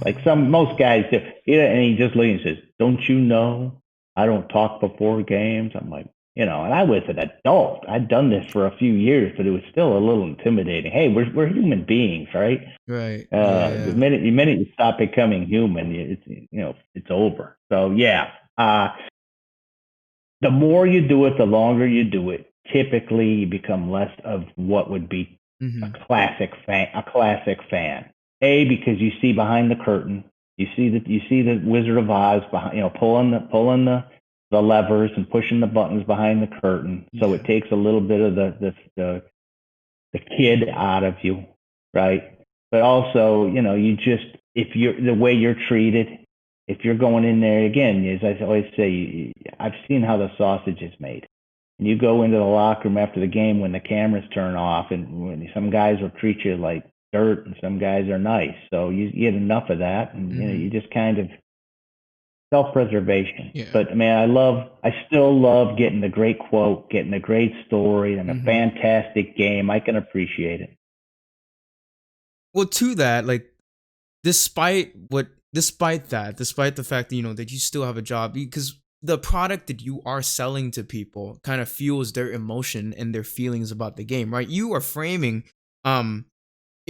Like most Oh. guys do. Yeah, and he just looks and says, "Don't you know I don't talk before games?" I'm like, and I was an adult. I'd done this for a few years, but it was still a little intimidating. Hey, we're human beings, right? Right. The Yeah. minute you stop becoming human, it's over. So yeah, the more you do it, the longer you do it. Typically, you become less of what would be a Mm-hmm. classic fan. A classic fan. A, because you see behind the curtain. You see the Wizard of Oz behind, pulling the levers and pushing the buttons behind the curtain. So it takes a little bit of the kid out of you, right? But also, you just, if you're the way you're treated, if you're going in there again, as I always say, I've seen how the sausage is made. And you go into the locker room after the game when the cameras turn off, and when some guys will treat you like dirt, and some guys are nice. So you get enough of that, and you just kind of self-preservation. Yeah. But man, I still love getting the great quote, getting the great story, and a fantastic game. I can appreciate it. Well, to that, like, despite the fact that that you still have a job, because the product that you are selling to people kind of fuels their emotion and their feelings about the game, right? You are framing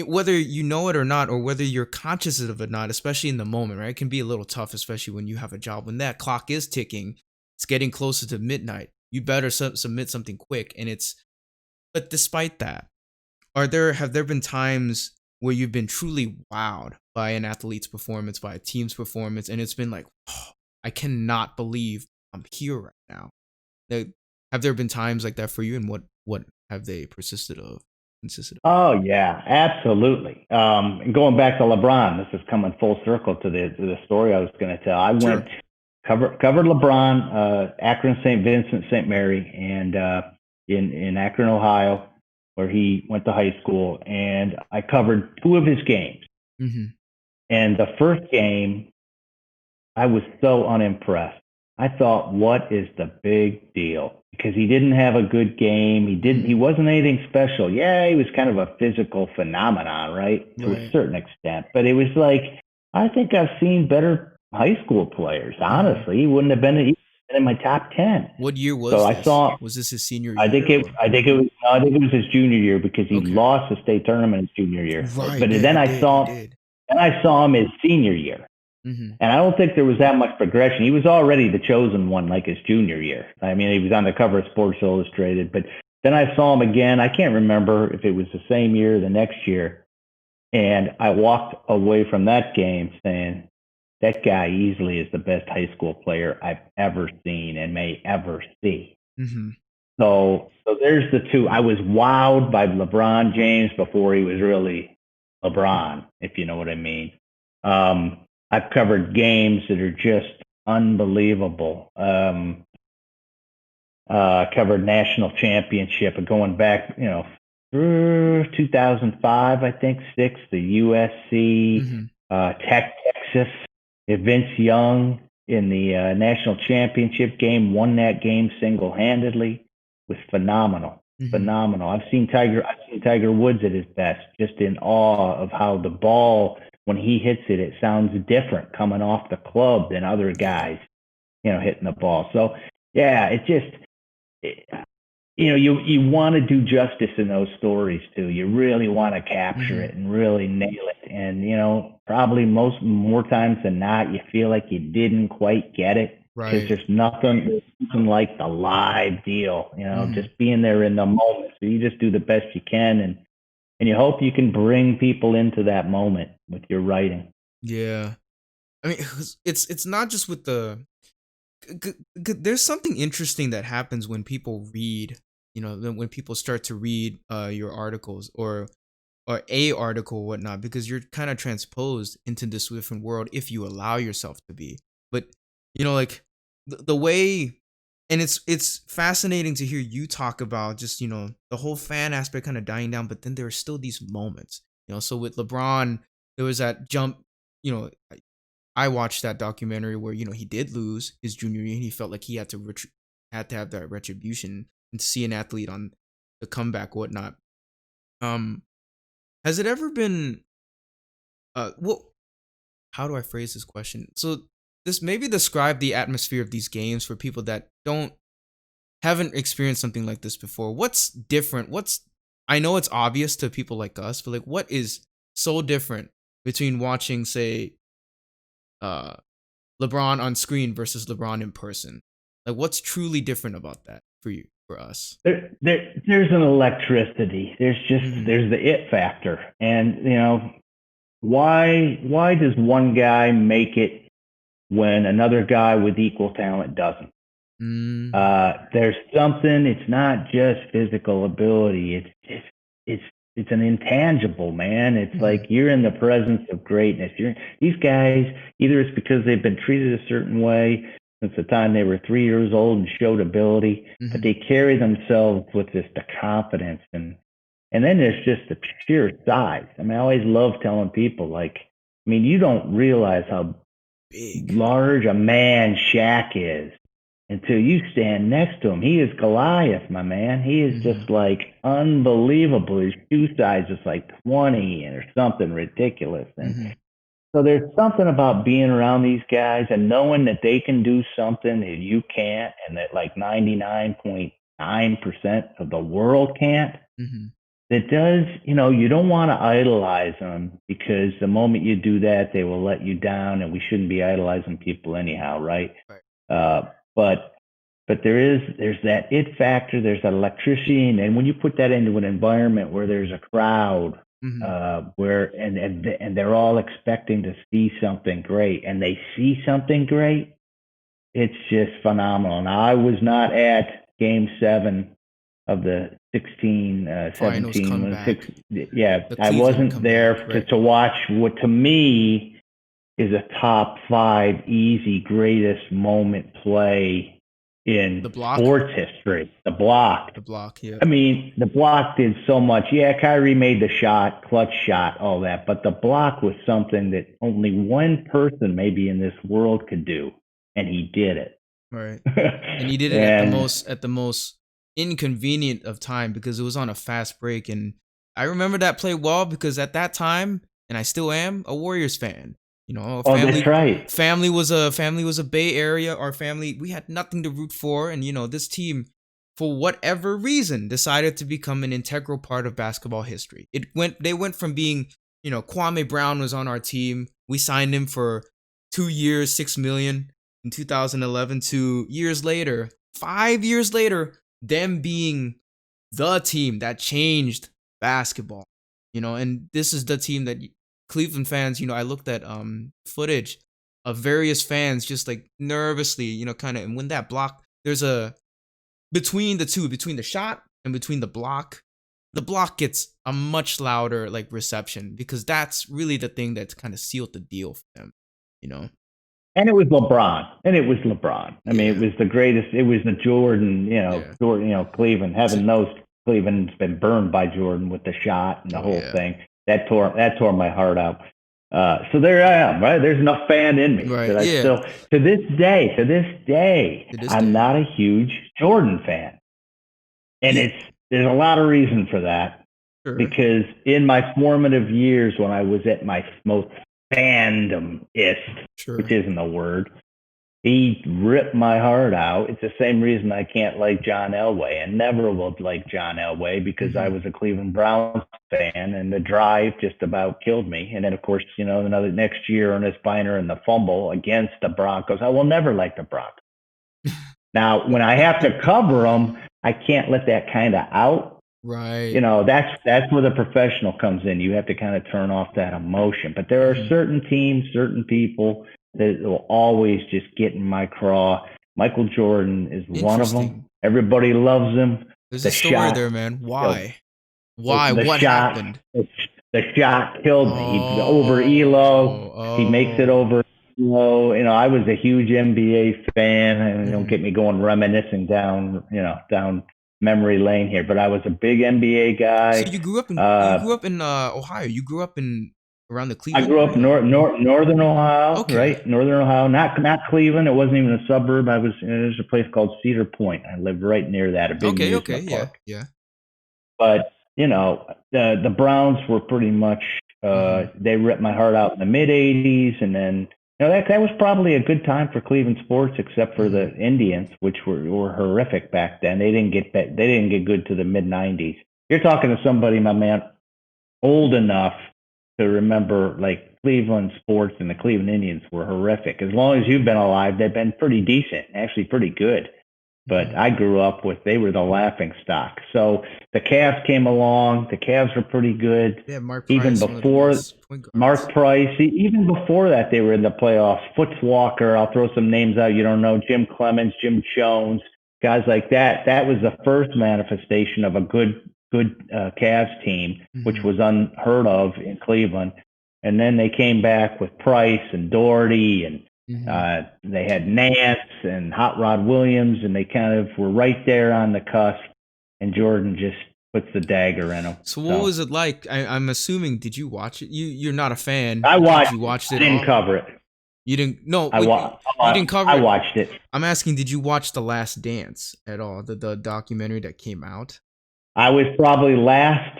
whether you know it or not, or whether you're conscious of it or not, especially in the moment, right? It can be a little tough, especially when you have a job. When that clock is ticking, it's getting closer to midnight. You better submit something quick. But despite that, have there been times where you've been truly wowed by an athlete's performance, by a team's performance, and it's been like, oh, I cannot believe I'm here right now? Have there been times like that for you, and what have they consisted of? Oh yeah, absolutely. And going back to LeBron, this is coming full circle to the story I was going to tell. I went covered LeBron, Akron, St. Vincent, St. Mary, and in Akron, Ohio, where he went to high school, and I covered two of his games. And the first game, I was so unimpressed. I thought, what is the big deal? Because he didn't have a good game. He wasn't anything special. Yeah, he was kind of a physical phenomenon, right? To a certain extent. But it was like, I think I've seen better high school players, honestly. He wouldn't have been in my top 10. What year was this? Was this his senior year? I think it was his junior year, because he lost the state tournament his junior year. Right, but then I saw him his senior year. And I don't think there was that much progression. He was already the chosen one, like his junior year. I mean, he was on the cover of Sports Illustrated. But then I saw him again. I can't remember if it was the same year or the next year. And I walked away from that game saying, that guy easily is the best high school player I've ever seen and may ever see. So there's the two. I was wowed by LeBron James before he was really LeBron, if you know what I mean. I've covered games that are just unbelievable. Covered national championship, going back, through 2005, I think, 6, the USC, Texas. Vince Young in the national championship game won that game single-handedly. Was phenomenal. Phenomenal. I've seen Tiger Woods at his best, just in awe of how the ball, when he hits it, it sounds different coming off the club than other guys, hitting the ball. So yeah, you want to do justice in those stories too. You really want to capture it and really nail it. And probably more times than not, you feel like you didn't quite get it. Because there's nothing like the live deal, just being there in the moment. So you just do the best you can, and you hope you can bring people into that moment with your writing. Yeah, I mean, it's not just with there's something interesting that happens when people read, when people start to read your articles or a article or whatnot, because you're kind of transposed into this different world if you allow yourself to be. But like the way, and it's fascinating to hear you talk about just the whole fan aspect kind of dying down, but then there are still these moments. So with LeBron, there was that jump. I watched that documentary where he did lose his junior year and he felt like he had to have that retribution, and to see an athlete on the comeback, whatnot. Has it ever been how do I phrase this question? So this maybe describe the atmosphere of these games for people that haven't experienced something like this before. What's different? I know it's obvious to people like us, but like, what is so different between watching, say, LeBron on screen versus LeBron in person? Like, what's truly different about that for us? There's an electricity. There's the it factor, and why does one guy make it when another guy with equal talent doesn't? Mm. There's something. It's not just physical ability. It's it's an intangible, man. It's Mm-hmm. like you're in the presence of greatness. These guys. Either it's because they've been treated a certain way since the time they were 3 years old and showed ability, but Mm-hmm. they carry themselves with this the confidence and then there's just the sheer size. I mean, I always love telling people like, I mean, you don't realize how Big. large a man Shaq is until you stand next to him. He is Goliath, my man. He is Mm-hmm. just like unbelievable. His shoe size is like 20 or something ridiculous. And Mm-hmm. so there's something about being around these guys and knowing that they can do something that you can't and that like 99.9% of the world can't. Mm-hmm. It does, you don't want to idolize them because the moment you do that, they will let you down, and we shouldn't be idolizing people anyhow, right? Right. Uh, but there's that it factor, there's that electricity, and when you put that into an environment where there's a crowd, Mm-hmm. where and they're all expecting to see something great, and they see something great, it's just phenomenal. Now, I was not at Game 7 of the 16, Finals 17, comeback. yeah, The I Cleveland wasn't comeback. there Right. to watch what to me is a top five easy greatest moment play The in block. sports history. The block. The block. Yeah. I mean, the block did so much. Yeah, Kyrie made the shot, clutch shot, all that, but the block was something that only one person maybe in this world could do, and he did it. Right. And he did it And at the most inconvenient of time because it was on a fast break. And I remember that play well because at that time, and I still am, a Warriors fan. You know, a oh, that's family right. family was a Bay Area. Our family, we had nothing to root for, and this team, for whatever reason, decided to become an integral part of basketball history. They went from being, Kwame Brown was on our team. We signed him for 2 years, 6 million in 2011 to years later, 5 years later, them being the team that changed basketball. And this is the team that Cleveland fans, I looked at footage of various fans just like nervously, kind of, and when that block, there's a between the two, between the shot and between the block gets a much louder like reception because that's really the thing that's kind of sealed the deal for them, you know. And it was LeBron. And it was LeBron. I mean, it Yeah. was the greatest. It was the Jordan, Yeah. Jordan, Cleveland. So, Heaven knows Cleveland's been burned by Jordan with the shot and the oh whole yeah. thing. That tore my heart out. So there I am, right? There's enough fan in me Right. that I Yeah. still, to this day, To this I'm day. not a huge Jordan fan. And Yeah. there's a lot of reason for that Sure. because in my formative years when I was at my most fandomist, which Sure. isn't a word, he ripped my heart out. It's the same reason I can't like John Elway and never will like John Elway because I Mm-hmm. was a Cleveland Browns fan and the drive just about killed me. And then, of course, another next year, Ernest Biner and the fumble against the Broncos. I will never like the Broncos. Now, when I have to cover them, I can't let that kind of out. Right. That's where the professional comes in. You have to kind of turn off that emotion. But there are Mm-hmm. certain teams, certain people that will always just get in my craw. Michael Jordan is one of them. Interesting. Everybody loves him. There's a The story there, shot man. killed. Why? Why? The What shot. happened? The shot killed me. He over Elo. Oh, He makes it oh. over Elo. I was a huge NBA fan, and don't Mm-hmm. get me going reminiscing down memory lane here. But I was a big NBA So guy. you Uh, grew up in Ohio. You grew up in around the I Cleveland grew up area? northern Ohio, Okay. right? Northern Ohio, not Cleveland. It wasn't even a suburb. There's a place called Cedar Point. I lived right near that, a big Okay, okay, amusement yeah, park. yeah. But the Browns were pretty much Mm-hmm. they ripped my heart out in the mid '80s, and then that was probably a good time for Cleveland sports, except for Mm-hmm. the Indians, which were horrific back then. They didn't get good to the mid '90s. You're talking to somebody, my man, old enough to remember like Cleveland sports and the Cleveland Indians were horrific. As long as you've been alive, they've been pretty decent, actually pretty good. but I grew up with, they were the laughing stock. So the Cavs came along. The Cavs were pretty good. Yeah, Mark Even Price, one of the before best point guards. Mark Price, even before that, they were in the playoffs. Foots Walker, I'll throw some names out you don't know. Jim Clemens, Jim Jones, guys like that. That was the first manifestation of a good Cavs team, which was unheard of in Cleveland. And then they came back with Price and Doherty, and they had Nance and Hot Rod Williams, and they kind of were right there on the cusp. And Jordan just puts the dagger in them. So what was it like? I'm assuming, did you watch it? You're not a fan. I watched. You watched it. I didn't cover it. You didn't? No, you didn't cover it. I watched it. I'm asking, did you watch The Last Dance at all? The documentary that came out? I was probably last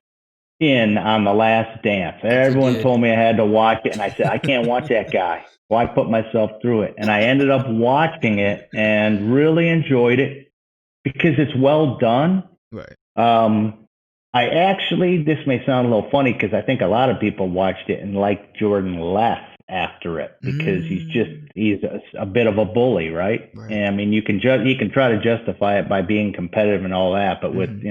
in on The Last Dance. Everyone told me I had to watch it, and I said, I can't watch that guy. Why put myself through it? And I ended up watching it and really enjoyed it because it's well done. Right. I actually, this may sound a little funny because I think a lot of people watched it and liked Jordan less after it because he's a bit of a bully, right? And I mean, you can try to justify it by being competitive and all that, but with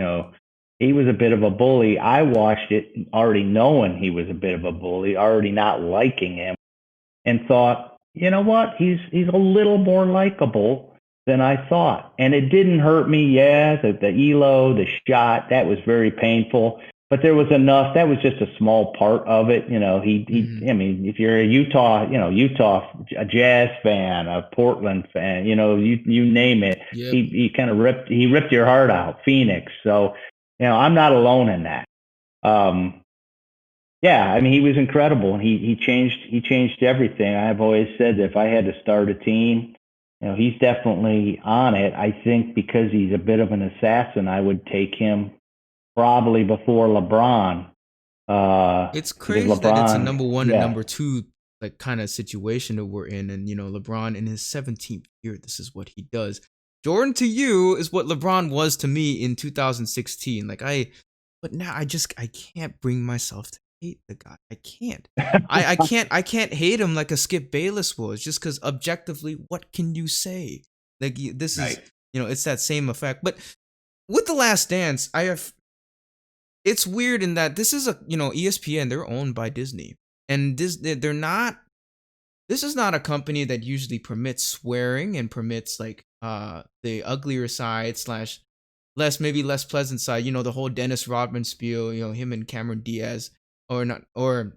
he was a bit of a bully. I watched it already knowing he was a bit of a bully, already not liking him, and thought, you know what, he's a little more likable than I thought. And it didn't hurt me. Yeah, the ELO, the shot, that was very painful. But there was enough. That was just a small part of it. You know, I mean, if you're a Utah, a Jazz fan, a Portland fan, you name it. Yep. He kind of ripped your heart out. Phoenix. So, I'm not alone in that. Yeah, I mean, he was incredible, and he changed everything. I've always said that if I had to start a team, he's definitely on it. I think because he's a bit of an assassin, I would take him probably before LeBron. It's crazy that it's a number one and number two like kind of situation that we're in, and LeBron in his 17th year, this is what he does. Jordan to you is what LeBron was to me in 2016. But now I can't bring myself to hate the guy. I can't. I can't hate him like a Skip Bayless was, just because objectively, what can you say? Like this is, it's that same effect. But with The Last Dance, it's weird in that this is ESPN, they're owned by Disney, and they're not. This is not a company that usually permits swearing and permits the uglier side / less pleasant side. The whole Dennis Rodman spiel. Him and Cameron Diaz. Or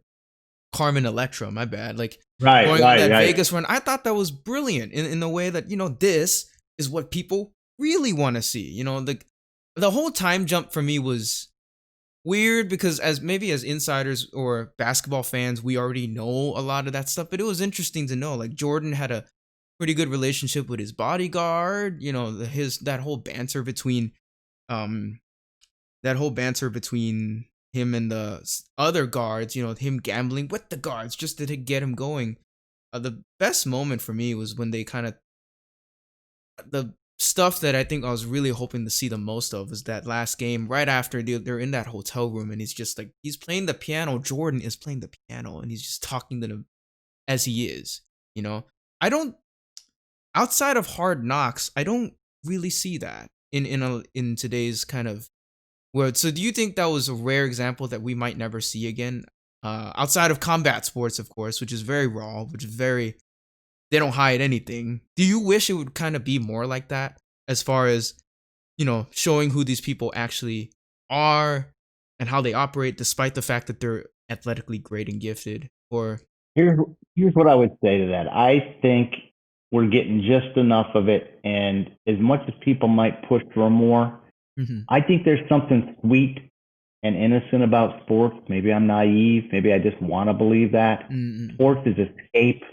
Carmen Electra, my bad. Going on that Vegas run, I thought that was brilliant in the way that this is what people really want to see. The whole time jump for me was weird because as insiders or basketball fans, we already know a lot of that stuff. But it was interesting to know Jordan had a pretty good relationship with his bodyguard. That whole banter between him and the other guards, him gambling with the guards just to get him going. The best moment for me was when they the stuff that I think I was really hoping to see the most of is that last game right after they're in that hotel room and he's just he's playing the piano. Jordan is playing the piano and he's just talking to them as he is. I don't, outside of Hard Knocks, I don't really see that in today's kind of world. So do you think that was a rare example that we might never see again? Outside of combat sports, of course, which is very raw, they don't hide anything. Do you wish it would kind of be more like that as far as, showing who these people actually are and how they operate despite the fact that they're athletically great and gifted? Or here's what I would say to that. I think we're getting just enough of it, and as much as people might push for more, I think there's something sweet and innocent about sports. Maybe I'm naive. Maybe I just want to believe that. Sports is escape.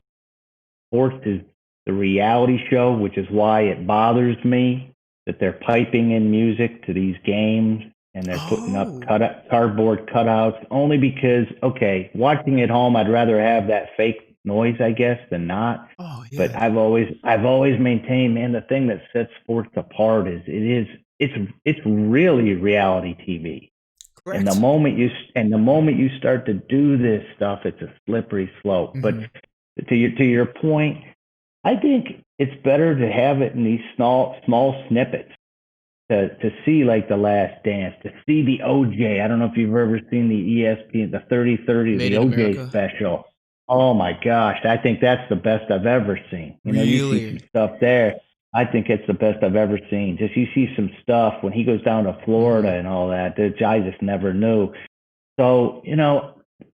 Sports is the reality show, which is why it bothers me that they're piping in music to these games and they're putting up cardboard cutouts, only because, okay, watching at home, I'd rather have that fake noise, I guess, than not. But I've always maintained, man, the thing that sets sports apart is it's really reality TV. Correct. And the moment you start to do this stuff, it's a slippery slope. But to your point, I think it's better to have it in these small snippets to see like the Last Dance, to see the OJ. I don't know if you've ever seen the ESPN, the 30-30, Made the in OJ America. special. Oh my gosh, I think that's the best I've ever seen. You know, you see some Really? stuff there. I think it's the best I've ever seen. Just you see some stuff when he goes down to Florida Mm-hmm. and all that that I just never knew. So, you know,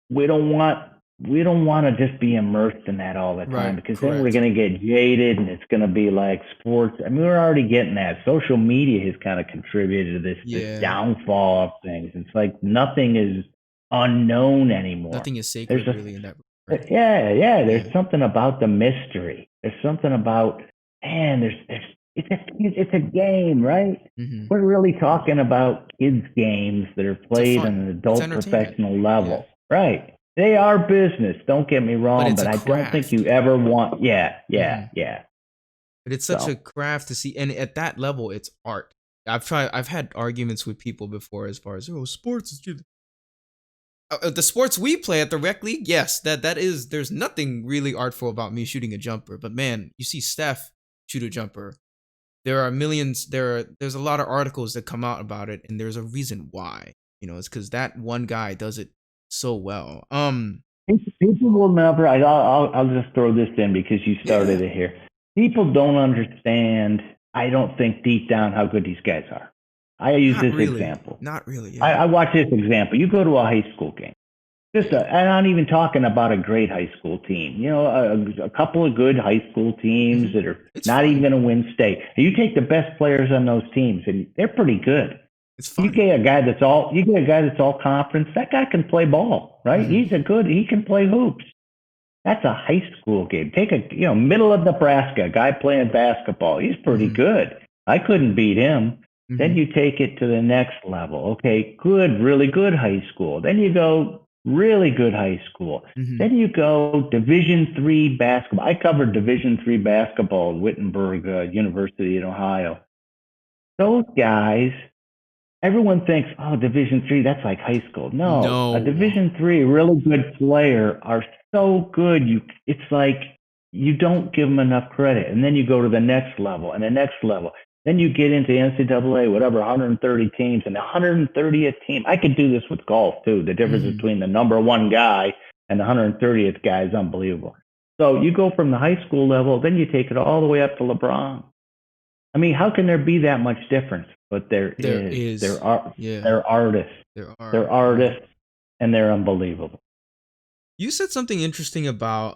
we don't want we don't want to just be immersed in that all the time, Right. because then we're Correct. going to get jaded and it's going to be like sports. I mean, we're already getting that. Social media has kind of contributed to this Yeah. downfall of things. It's like nothing is unknown anymore. Nothing is There's sacred a really in that regard. yeah, Yeah. there's something about the mystery. There's something about, man, there's it's a game, right? Mm-hmm. We're really talking about kids games that are It's a played on fun. an It's adult entertainment. professional Yeah. level. Right. They are business, don't get me But wrong, it's but a I don't think craft. you ever want, yeah, Mm-hmm. yeah, yeah. But it's such a So craft to see, and at that level, it's art. I've had arguments with people before as far as, oh, sports is just the sports we play at the rec league. Yes, that is. There's nothing really artful about me shooting a jumper, but man, you see Steph shoot a jumper. There are millions. There's a lot of articles that come out about it, and there's a reason why. It's because that one guy does it so well. people will never, I'll just throw this in because you started Yeah, it here. People don't understand, I don't think deep down, how good these guys are. I use not this really, example. not really. I, Yeah, I watch this example. You go to a high school game. yeah. And I'm not even talking about a great high school team. You know, a couple of good high school teams Hmm. that are It's not even fun. going to win state. And you take the best players on those teams, and they're pretty good. It's fun. You get a guy that's all conference. That guy can play ball, right? Hmm. He can play hoops. That's a high school game. Take middle of Nebraska, guy playing basketball. He's pretty Hmm. good. I couldn't beat him. Then Hmm. you take it to the next level. Okay, good, really good high school. Then you go really good high school. Hmm. Then you go Division III basketball. I covered Division III basketball at Wittenberg University in Ohio. Those guys, everyone thinks, oh, Division III, that's like high school. No, a No. Division III really good player are so good. It's like you don't give them enough credit, and then you go to the next level and the next level. Then you get into NCAA, whatever, 130 teams, and the 130th team. I could do this with golf too. The difference Hmm. between the number one guy and the 130th guy is unbelievable. So you go from the high school level, then you take it all the way up to LeBron. I mean, how can there be that much difference? But there There is. is. Yeah, They're artists. there They're are. You're right. artists, and they're unbelievable. You said something interesting about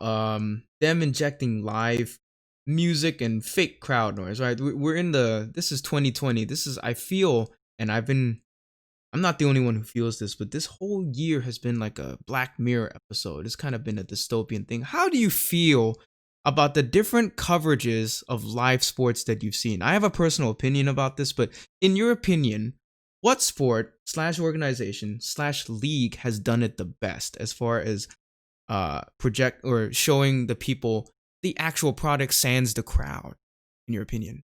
them injecting live music and fake crowd noise, right? We're in the this is 2020. This is I feel and I'm not the only one who feels this, but this whole year has been like a Black Mirror episode. It's kind of been a dystopian thing. How do you feel about the different coverages of live sports that you've seen? I have a personal opinion about this, but in your opinion, what sport slash organization slash league has done it the best as far as project or showing the people the actual product sans the crowd, in your opinion?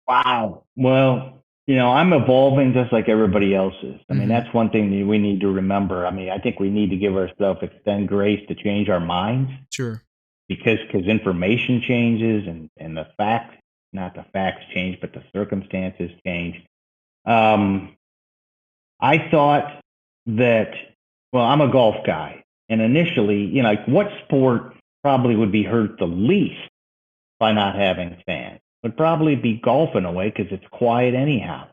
Wow. Well, I'm evolving just like everybody else is. I mean, Mm-hmm. that's one thing that we need to remember. I mean, I think we need to give ourselves extend grace to change our minds, Sure. because information changes, and the facts, not the facts change, but the circumstances change. Um, I thought that, well, I'm a golf guy. And initially, like what sport probably would be hurt the least by not having fans? Would probably be golf in a way, because it's quiet anyhow.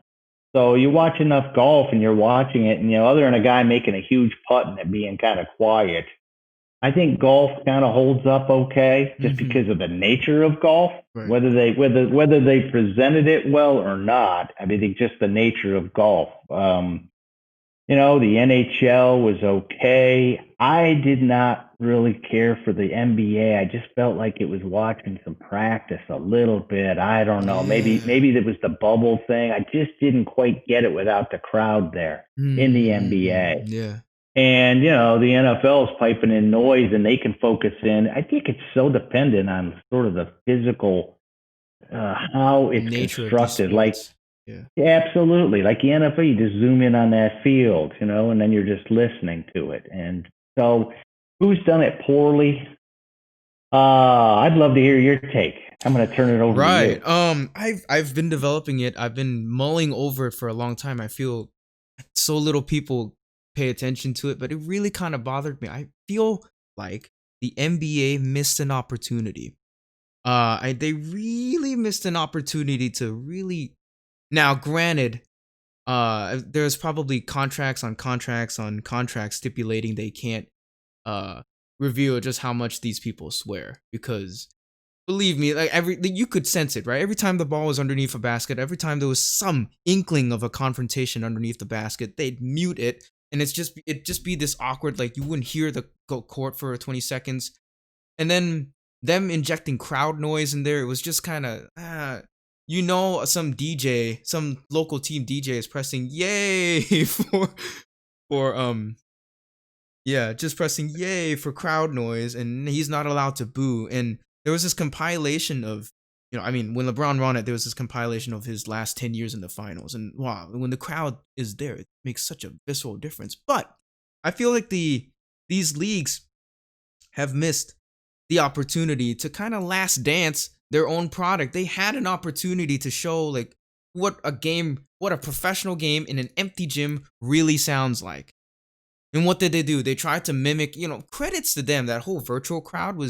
So you watch enough golf and you're watching it, and, other than a guy making a huge putt and it being kind of quiet, I think golf kind of holds up okay, just Mm-hmm. because of the nature of golf. Right. Whether they presented it well or not, I mean, just the nature of golf. The NHL was okay. I did not really care for the NBA. I just felt like it was watching some practice a little bit. I don't know. Maybe Yeah. maybe it was the bubble thing. I just didn't quite get it without the crowd there in the Mm-hmm. NBA. Yeah. And the NFL is piping in noise, and they can focus in. I think it's so dependent on sort of the physical, how it's Nature of these constructed. Like, sports. Yeah. absolutely. Like the NFL, you just zoom in on that field, and then you're just listening to it. And so, who's done it poorly? I'd love to hear your take. I'm going to turn it over to Right. you. I've been developing it. I've been mulling over it for a long time. I feel so little people pay attention to it, but it really kind of bothered me. I feel like the NBA missed an opportunity. They really missed an opportunity to really. Now, granted, there's probably contracts on contracts on contracts stipulating they can't uh reveal just how much these people swear, because believe me, you could sense it, right? Every time the ball was underneath a basket, every time there was some inkling of a confrontation underneath the basket, they'd mute it, and it'd just be this awkward, like you wouldn't hear the court for 20 seconds, and then them injecting crowd noise in there. It was just kind of some DJ, some local team DJ is pressing yay for yeah, just pressing yay for crowd noise, and he's not allowed to boo. And there was this compilation of, I mean, when LeBron won it, there was this compilation of his last 10 years in the finals. And wow, when the crowd is there, it makes such a visceral difference. But I feel like these leagues have missed the opportunity to kind of last dance their own product. They had an opportunity to show like what a professional game in an empty gym really sounds like. And what did they do? They tried to mimic, credits to them. That whole virtual crowd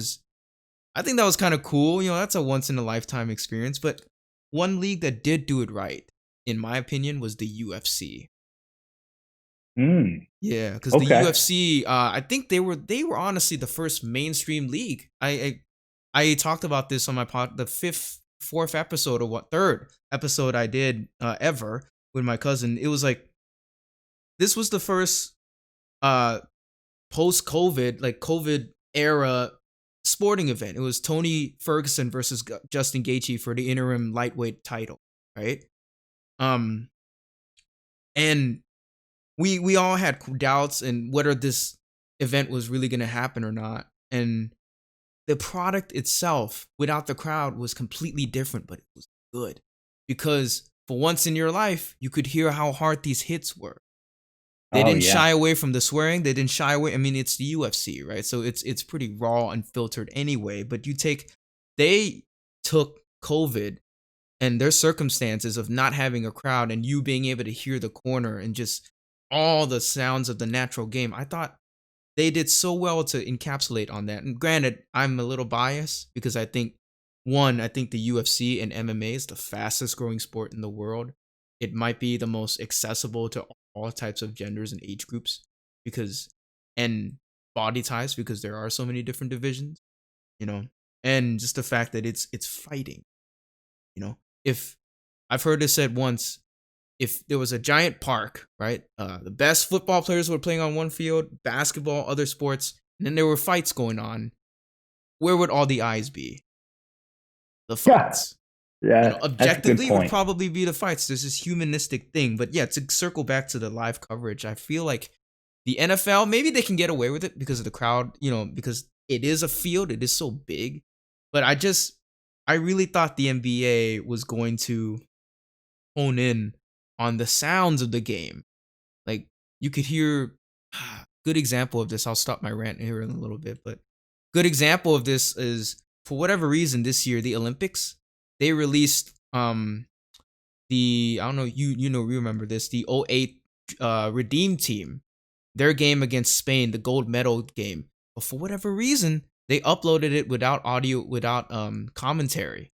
I think that was kind of cool. That's a once in a lifetime experience. But one league that did do it right, in my opinion, was the UFC. Yeah, because the Okay. UFC, I think they were honestly the first mainstream league. I talked about this on my the fourth episode, or third episode I did ever with my cousin. It was like, this was the first post COVID, like COVID era sporting event. It was Tony Ferguson versus Justin Gaethje for the interim lightweight title, right? And we all had doubts in whether this event was really going to happen or not. And the product itself without the crowd was completely different, but it was good, because for once in your life, you could hear how hard these hits were. They Oh didn't yeah. shy away from the swearing. They didn't shy away. I mean, it's the UFC, right? So it's pretty raw, unfiltered anyway. But they took COVID and their circumstances of not having a crowd and you being able to hear the corner and just all the sounds of the natural game. I thought they did so well to encapsulate on that. And granted, I'm a little biased because I think the UFC and MMA is the fastest growing sport in the world. It might be the most accessible to all types of genders and age groups, and body types, because there are so many different divisions, and just the fact that it's fighting. If I've heard this said once, if there was a giant park, right? The best football players were playing on one field, basketball, other sports, and then there were fights going on. Where would all the eyes be? The fights. Yeah, Objectively, it would probably be the fights. There's this humanistic thing. But yeah, to circle back to the live coverage, I feel like the NFL, maybe they can get away with it because of the crowd, because it is a field, it is so big. But I really thought the NBA was going to hone in on the sounds of the game. Like, you could hear, good example of this. I'll stop my rant here in a little bit, but good example of this is, for whatever reason, this year, the Olympics, they released I don't know, you remember this, the '08 Redeem team, their game against Spain, the gold medal game. But for whatever reason, they uploaded it without audio, without commentary.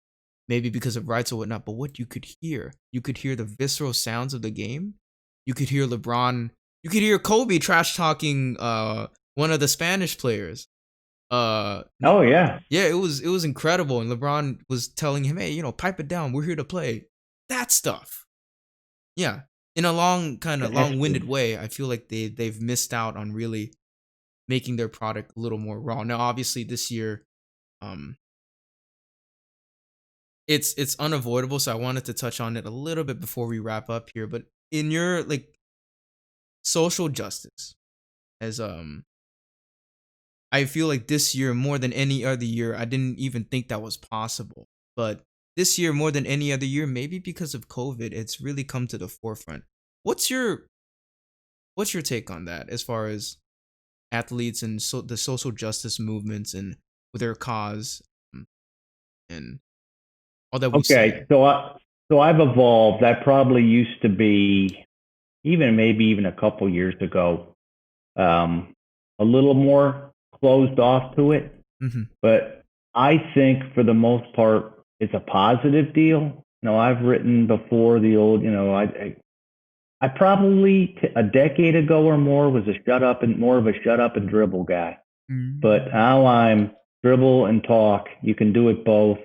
Maybe because of rights or whatnot. But what you could hear the visceral sounds of the game. You could hear LeBron. You could hear Kobe trash talking one of the Spanish players. Oh yeah. Yeah, it was incredible. And LeBron was telling him, "Hey, pipe it down. We're here to play." That stuff. Yeah, in a long-winded way, I feel like they've missed out on really making their product a little more raw. Now, obviously, this year, it's unavoidable. So I wanted to touch on it a little bit before we wrap up here. But in your social justice, as I feel like this year more than any other year, I didn't even think that was possible. But this year more than any other year, maybe because of COVID, it's really come to the forefront. What's your take on that, as far as athletes and the social justice movements, and with their cause, and all that we see. Okay, so I've evolved. I probably used to be even maybe even a couple years ago, um, a little more closed off to it. Mm-hmm. But I think for the most part, it's a positive deal. I've written before the old, I probably a decade ago or more was a shut up and more of a shut up and dribble guy. But Mm-hmm. now I'm dribble and talk. You can do it both.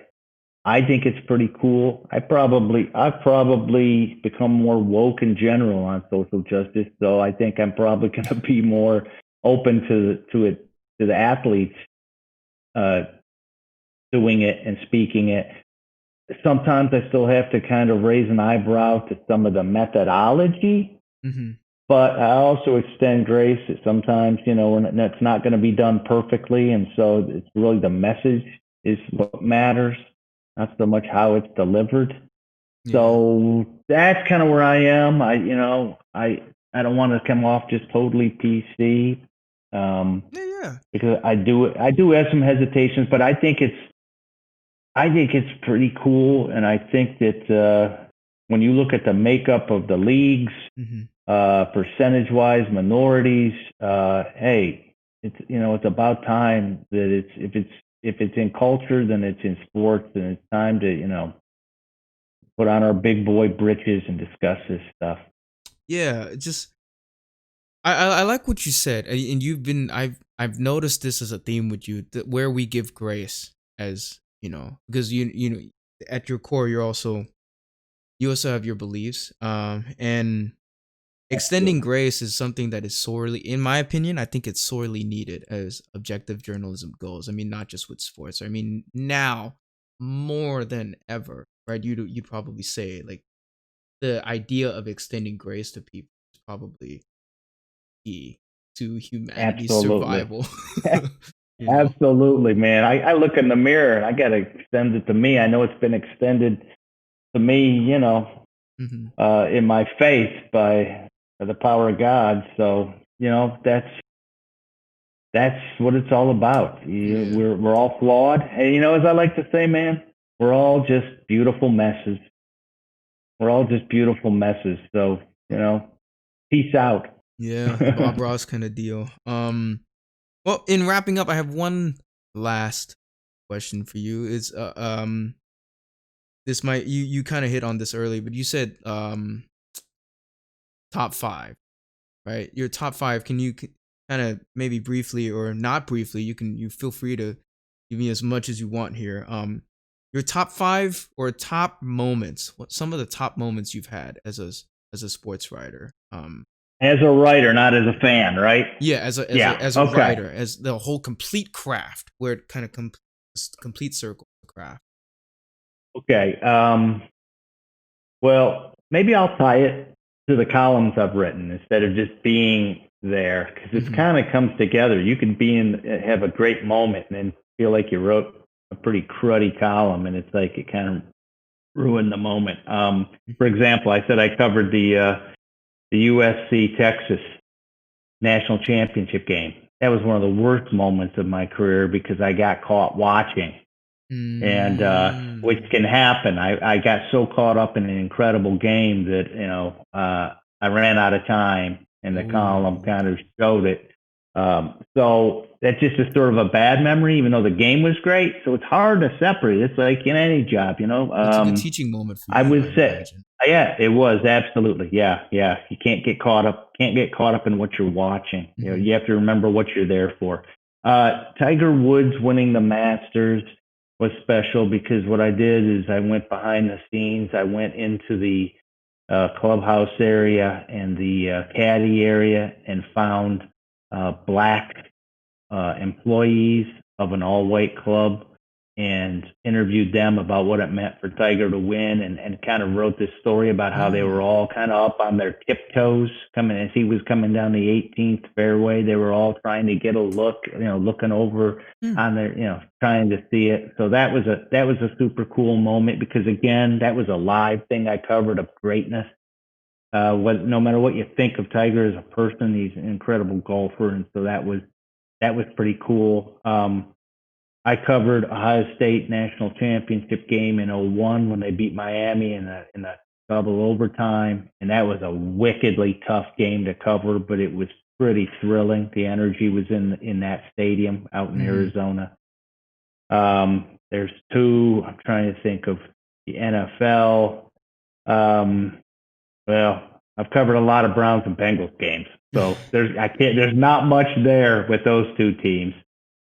I think it's pretty cool. I've probably become more woke in general on social justice, so I think I'm probably going to be more open to the athletes uh, doing it and speaking it. Sometimes I still have to kind of raise an eyebrow to some of the methodology, Mm-hmm. but I also extend grace that sometimes, that's not going to be done perfectly. And so it's really the message is what matters, not so much how it's delivered. Yeah. So that's kind of where I am. I don't want to come off just totally PC, Yeah. Yeah. because I do have some hesitations, but I think it's pretty cool, and I think that when you look at the makeup of the leagues, Mm-hmm. percentage-wise, minorities, hey, it's about time that if it's in culture, then it's in sports, and it's time to put on our big boy britches and discuss this stuff. Yeah. Just I like what you said, and you've been I've noticed this as a theme with you, that where we give grace, as because at your core you also have your beliefs, and extending Absolutely. grace is something that is sorely, in my opinion, I think it's sorely needed as objective journalism goes. I mean, not just with sports. I mean, now more than ever, right? You'd probably say, like, the idea of extending grace to people is probably key to humanity's Absolutely. survival. you know. Absolutely, man. I look in the mirror and I got to extend it to me. I know it's been extended to me, Hmm. in my faith by the power of God. So, that's what it's all about. Yeah. We're all flawed. And, as I like to say, man, we're all just beautiful messes. We're all just beautiful messes. So, peace out. Yeah, the Bob Ross kind of deal. Well, in wrapping up, I have one last question for you. Is this might you kind of hit on this early, but you said top five, right? Your top five. Can you kind of maybe briefly or not briefly? You feel free to give me as much as you want here. Your top five or top moments. What some of the top moments you've had as a sports writer. As a writer, not as a fan, right? Yeah, Yeah. as a Okay. writer, as the whole complete craft, where it kind of complete circle of craft. Okay. Well, maybe I'll tie it to the columns I've written instead of just being there, because it Mm-hmm. kind of comes together. You can have a great moment and then feel like you wrote a pretty cruddy column, and it's like it kind of ruined the moment. For example, I said I covered the USC Texas national championship game. That was one of the worst moments of my career because I got caught watching, and which Mm. can happen. I got so caught up in an incredible game that I ran out of time, and the column Oh, kind of showed it. So that's just a sort of a bad memory, even though the game was great. So it's hard to separate. It's like in any job, that's a good teaching moment for I you, would I'd say, imagine. yeah, it was absolutely, yeah, yeah. You can't get caught up. Can't get caught up in what you're watching. Mm-hmm. You have to remember what you're there for. Tiger Woods winning the Masters was special because what I did is I went behind the scenes. I went into the clubhouse area and the caddy area and found black employees of an all white club and interviewed them about what it meant for Tiger to win, and kind of wrote this story about how they were Mm. all kind of up on their tiptoes coming as he was coming down the 18th fairway. They were all trying to get a look, looking over Mm. on their, trying to see it. So that was a super cool moment because again, that was a live thing I covered of greatness. No matter what you think of Tiger as a person, he's an incredible golfer, and so that was pretty cool. I covered Ohio State national championship game in '01 when they beat Miami in a double overtime, and that was a wickedly tough game to cover, but it was pretty thrilling. The energy was in that stadium out in Arizona. There's two. I'm trying to think of the NFL. Well, I've covered a lot of Browns and Bengals games, so there's not much there with those two teams.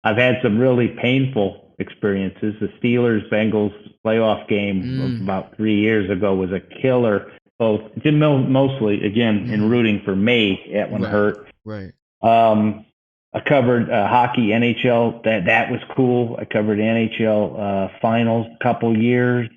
I've had some really painful experiences. The Steelers Bengals playoff game of about 3 years ago was a killer. Both mostly again in rooting for me, that one hurt. Right. I covered hockey, NHL. That was cool. I covered NHL finals a couple years.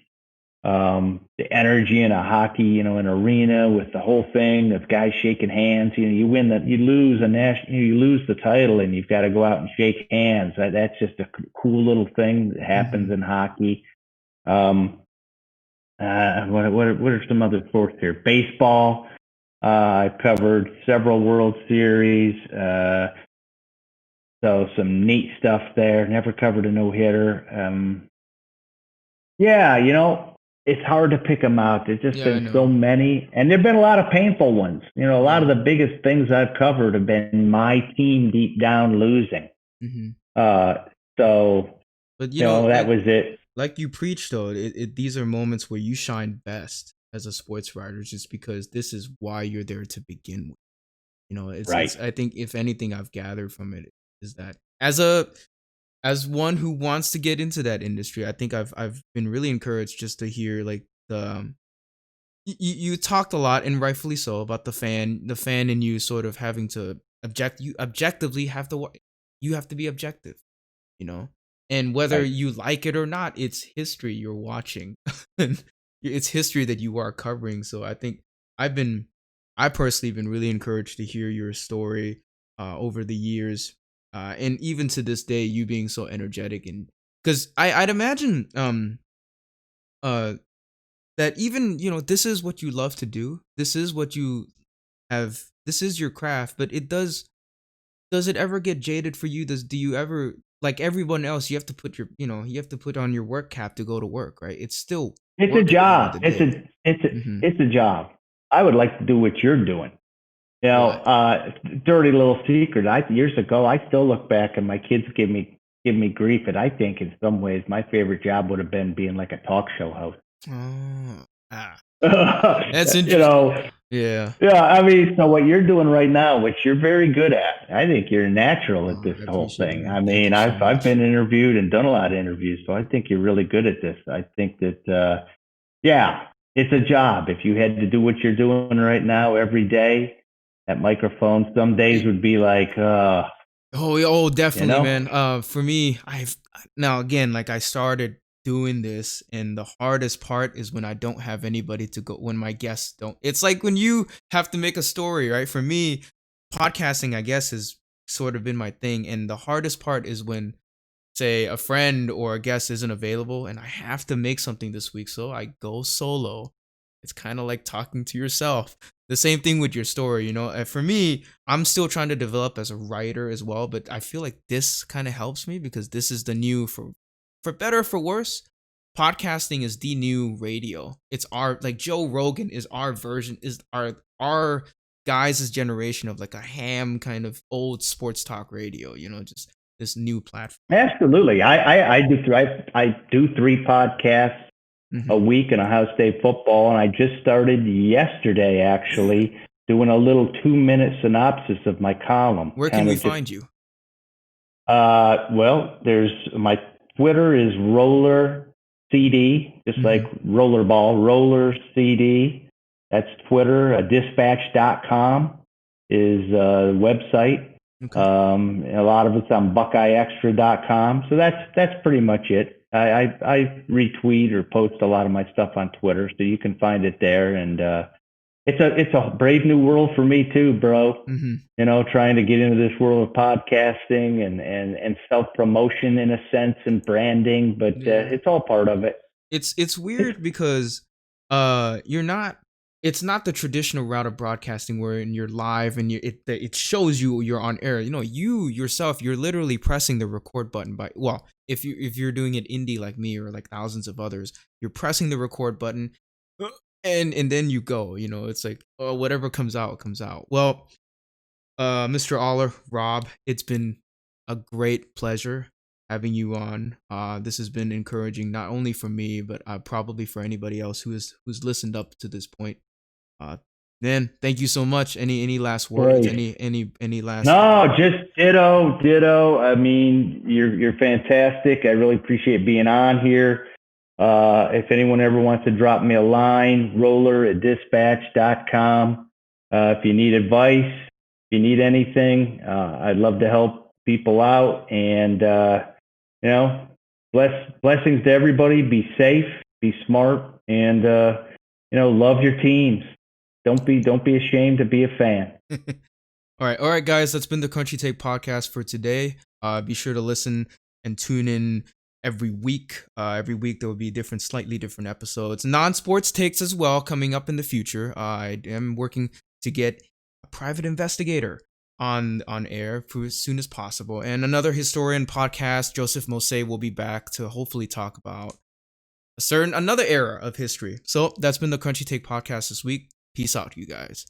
The energy in a hockey, an arena with the whole thing of guys shaking hands. You win you lose you lose the title, and you've got to go out and shake hands. That's just a cool little thing that happens in hockey. What are some other sports here? Baseball. I've covered several World Series. So some neat stuff there. Never covered a no-hitter. It's hard to pick them out. There's just been so many, and there've been a lot of painful ones. A lot of the biggest things I've covered have been my team deep down losing. But that was it. Like you preach, though, these are moments where you shine best as a sports writer, just because this is why you're there to begin with. It's I think if anything I've gathered from it is that as one who wants to get into that industry, I think I've been really encouraged just to hear like you talked a lot, and rightfully so, about the fan in you sort of having to objectively have to be objective, and whether you like it or not, it's history you're watching. And it's history that you are covering. So I think I personally been really encouraged to hear your story over the years. And even to this day, you being so energetic, and because I'd imagine that even this is what you love to do. This is what you have. This is your craft. But does it ever get jaded for you? Do you ever, like everyone else, you have to put you have to put on your work cap to go to work, right? It's a job. It's a job. I would like to do what you're doing. Dirty little secret. Years ago, I still look back and my kids give me grief. And I think in some ways my favorite job would have been being like a talk show host. That's interesting. Yeah. I mean, so what you're doing right now, which you're very good at, I think you're natural at this whole thing. I mean, I've been interviewed and done a lot of interviews, so I think you're really good at this. I think that, it's a job. If you had to do what you're doing right now every day, that microphone, some days would be like, definitely, man. For me, I started doing this, and the hardest part is when I don't have anybody to go, when my guests don't. It's like when you have to make a story, right? For me, podcasting, I guess, has sort of been my thing, and the hardest part is when, say, a friend or a guest isn't available and I have to make something this week, so I go solo. It's kind of like talking to yourself. The same thing with your story, For me, I'm still trying to develop as a writer as well, but I feel like this kind of helps me because this is the new, for better or for worse, podcasting is the new radio. It's like Joe Rogan is our version, is our guys' generation of like a ham kind of old sports talk radio, just this new platform. Absolutely. I do 3 podcasts a week in Ohio State football, and I just started yesterday actually doing a little 2-minute synopsis of my column. Where can we find you? Well, there's my Twitter is Roller CD, just like rollerball, Roller CD. That's Twitter. Dispatch.com is the website. Okay. A lot of it's on BuckeyeExtra.com. So that's pretty much it. I retweet or post a lot of my stuff on Twitter, so you can find it there. And it's a brave new world for me too, bro. Trying to get into this world of podcasting and self-promotion in a sense, and branding, but it's all part of it. It's weird because you're not it's not the traditional route of broadcasting where you're live and it shows you're on air. You yourself, you're literally pressing the record button if you're doing it indie like me or like thousands of others, you're pressing the record button, and then you go. It's like, oh, whatever comes out comes out. Well, Mr. Oller, Rob, it's been a great pleasure having you on. This has been encouraging not only for me, but probably for anybody else who's listened up to this point. Uh, then thank you so much. Any last words? Great. Any last? No, just ditto. I mean, you're fantastic. I really appreciate being on here. If anyone ever wants to drop me a line, roller@dispatch.com. If you need advice, if you need anything, I'd love to help people out. And blessings to everybody. Be safe, be smart, and love your teams. Don't be ashamed to be a fan. All right, guys. That's been the Country Take podcast for today. Be sure to listen and tune in every week. Every week there will be slightly different episodes, non-sports takes as well coming up in the future. I am working to get a private investigator on air for as soon as possible, and another historian podcast. Joseph Mosey will be back to hopefully talk about another era of history. So that's been the Country Take podcast this week. Peace out, you guys.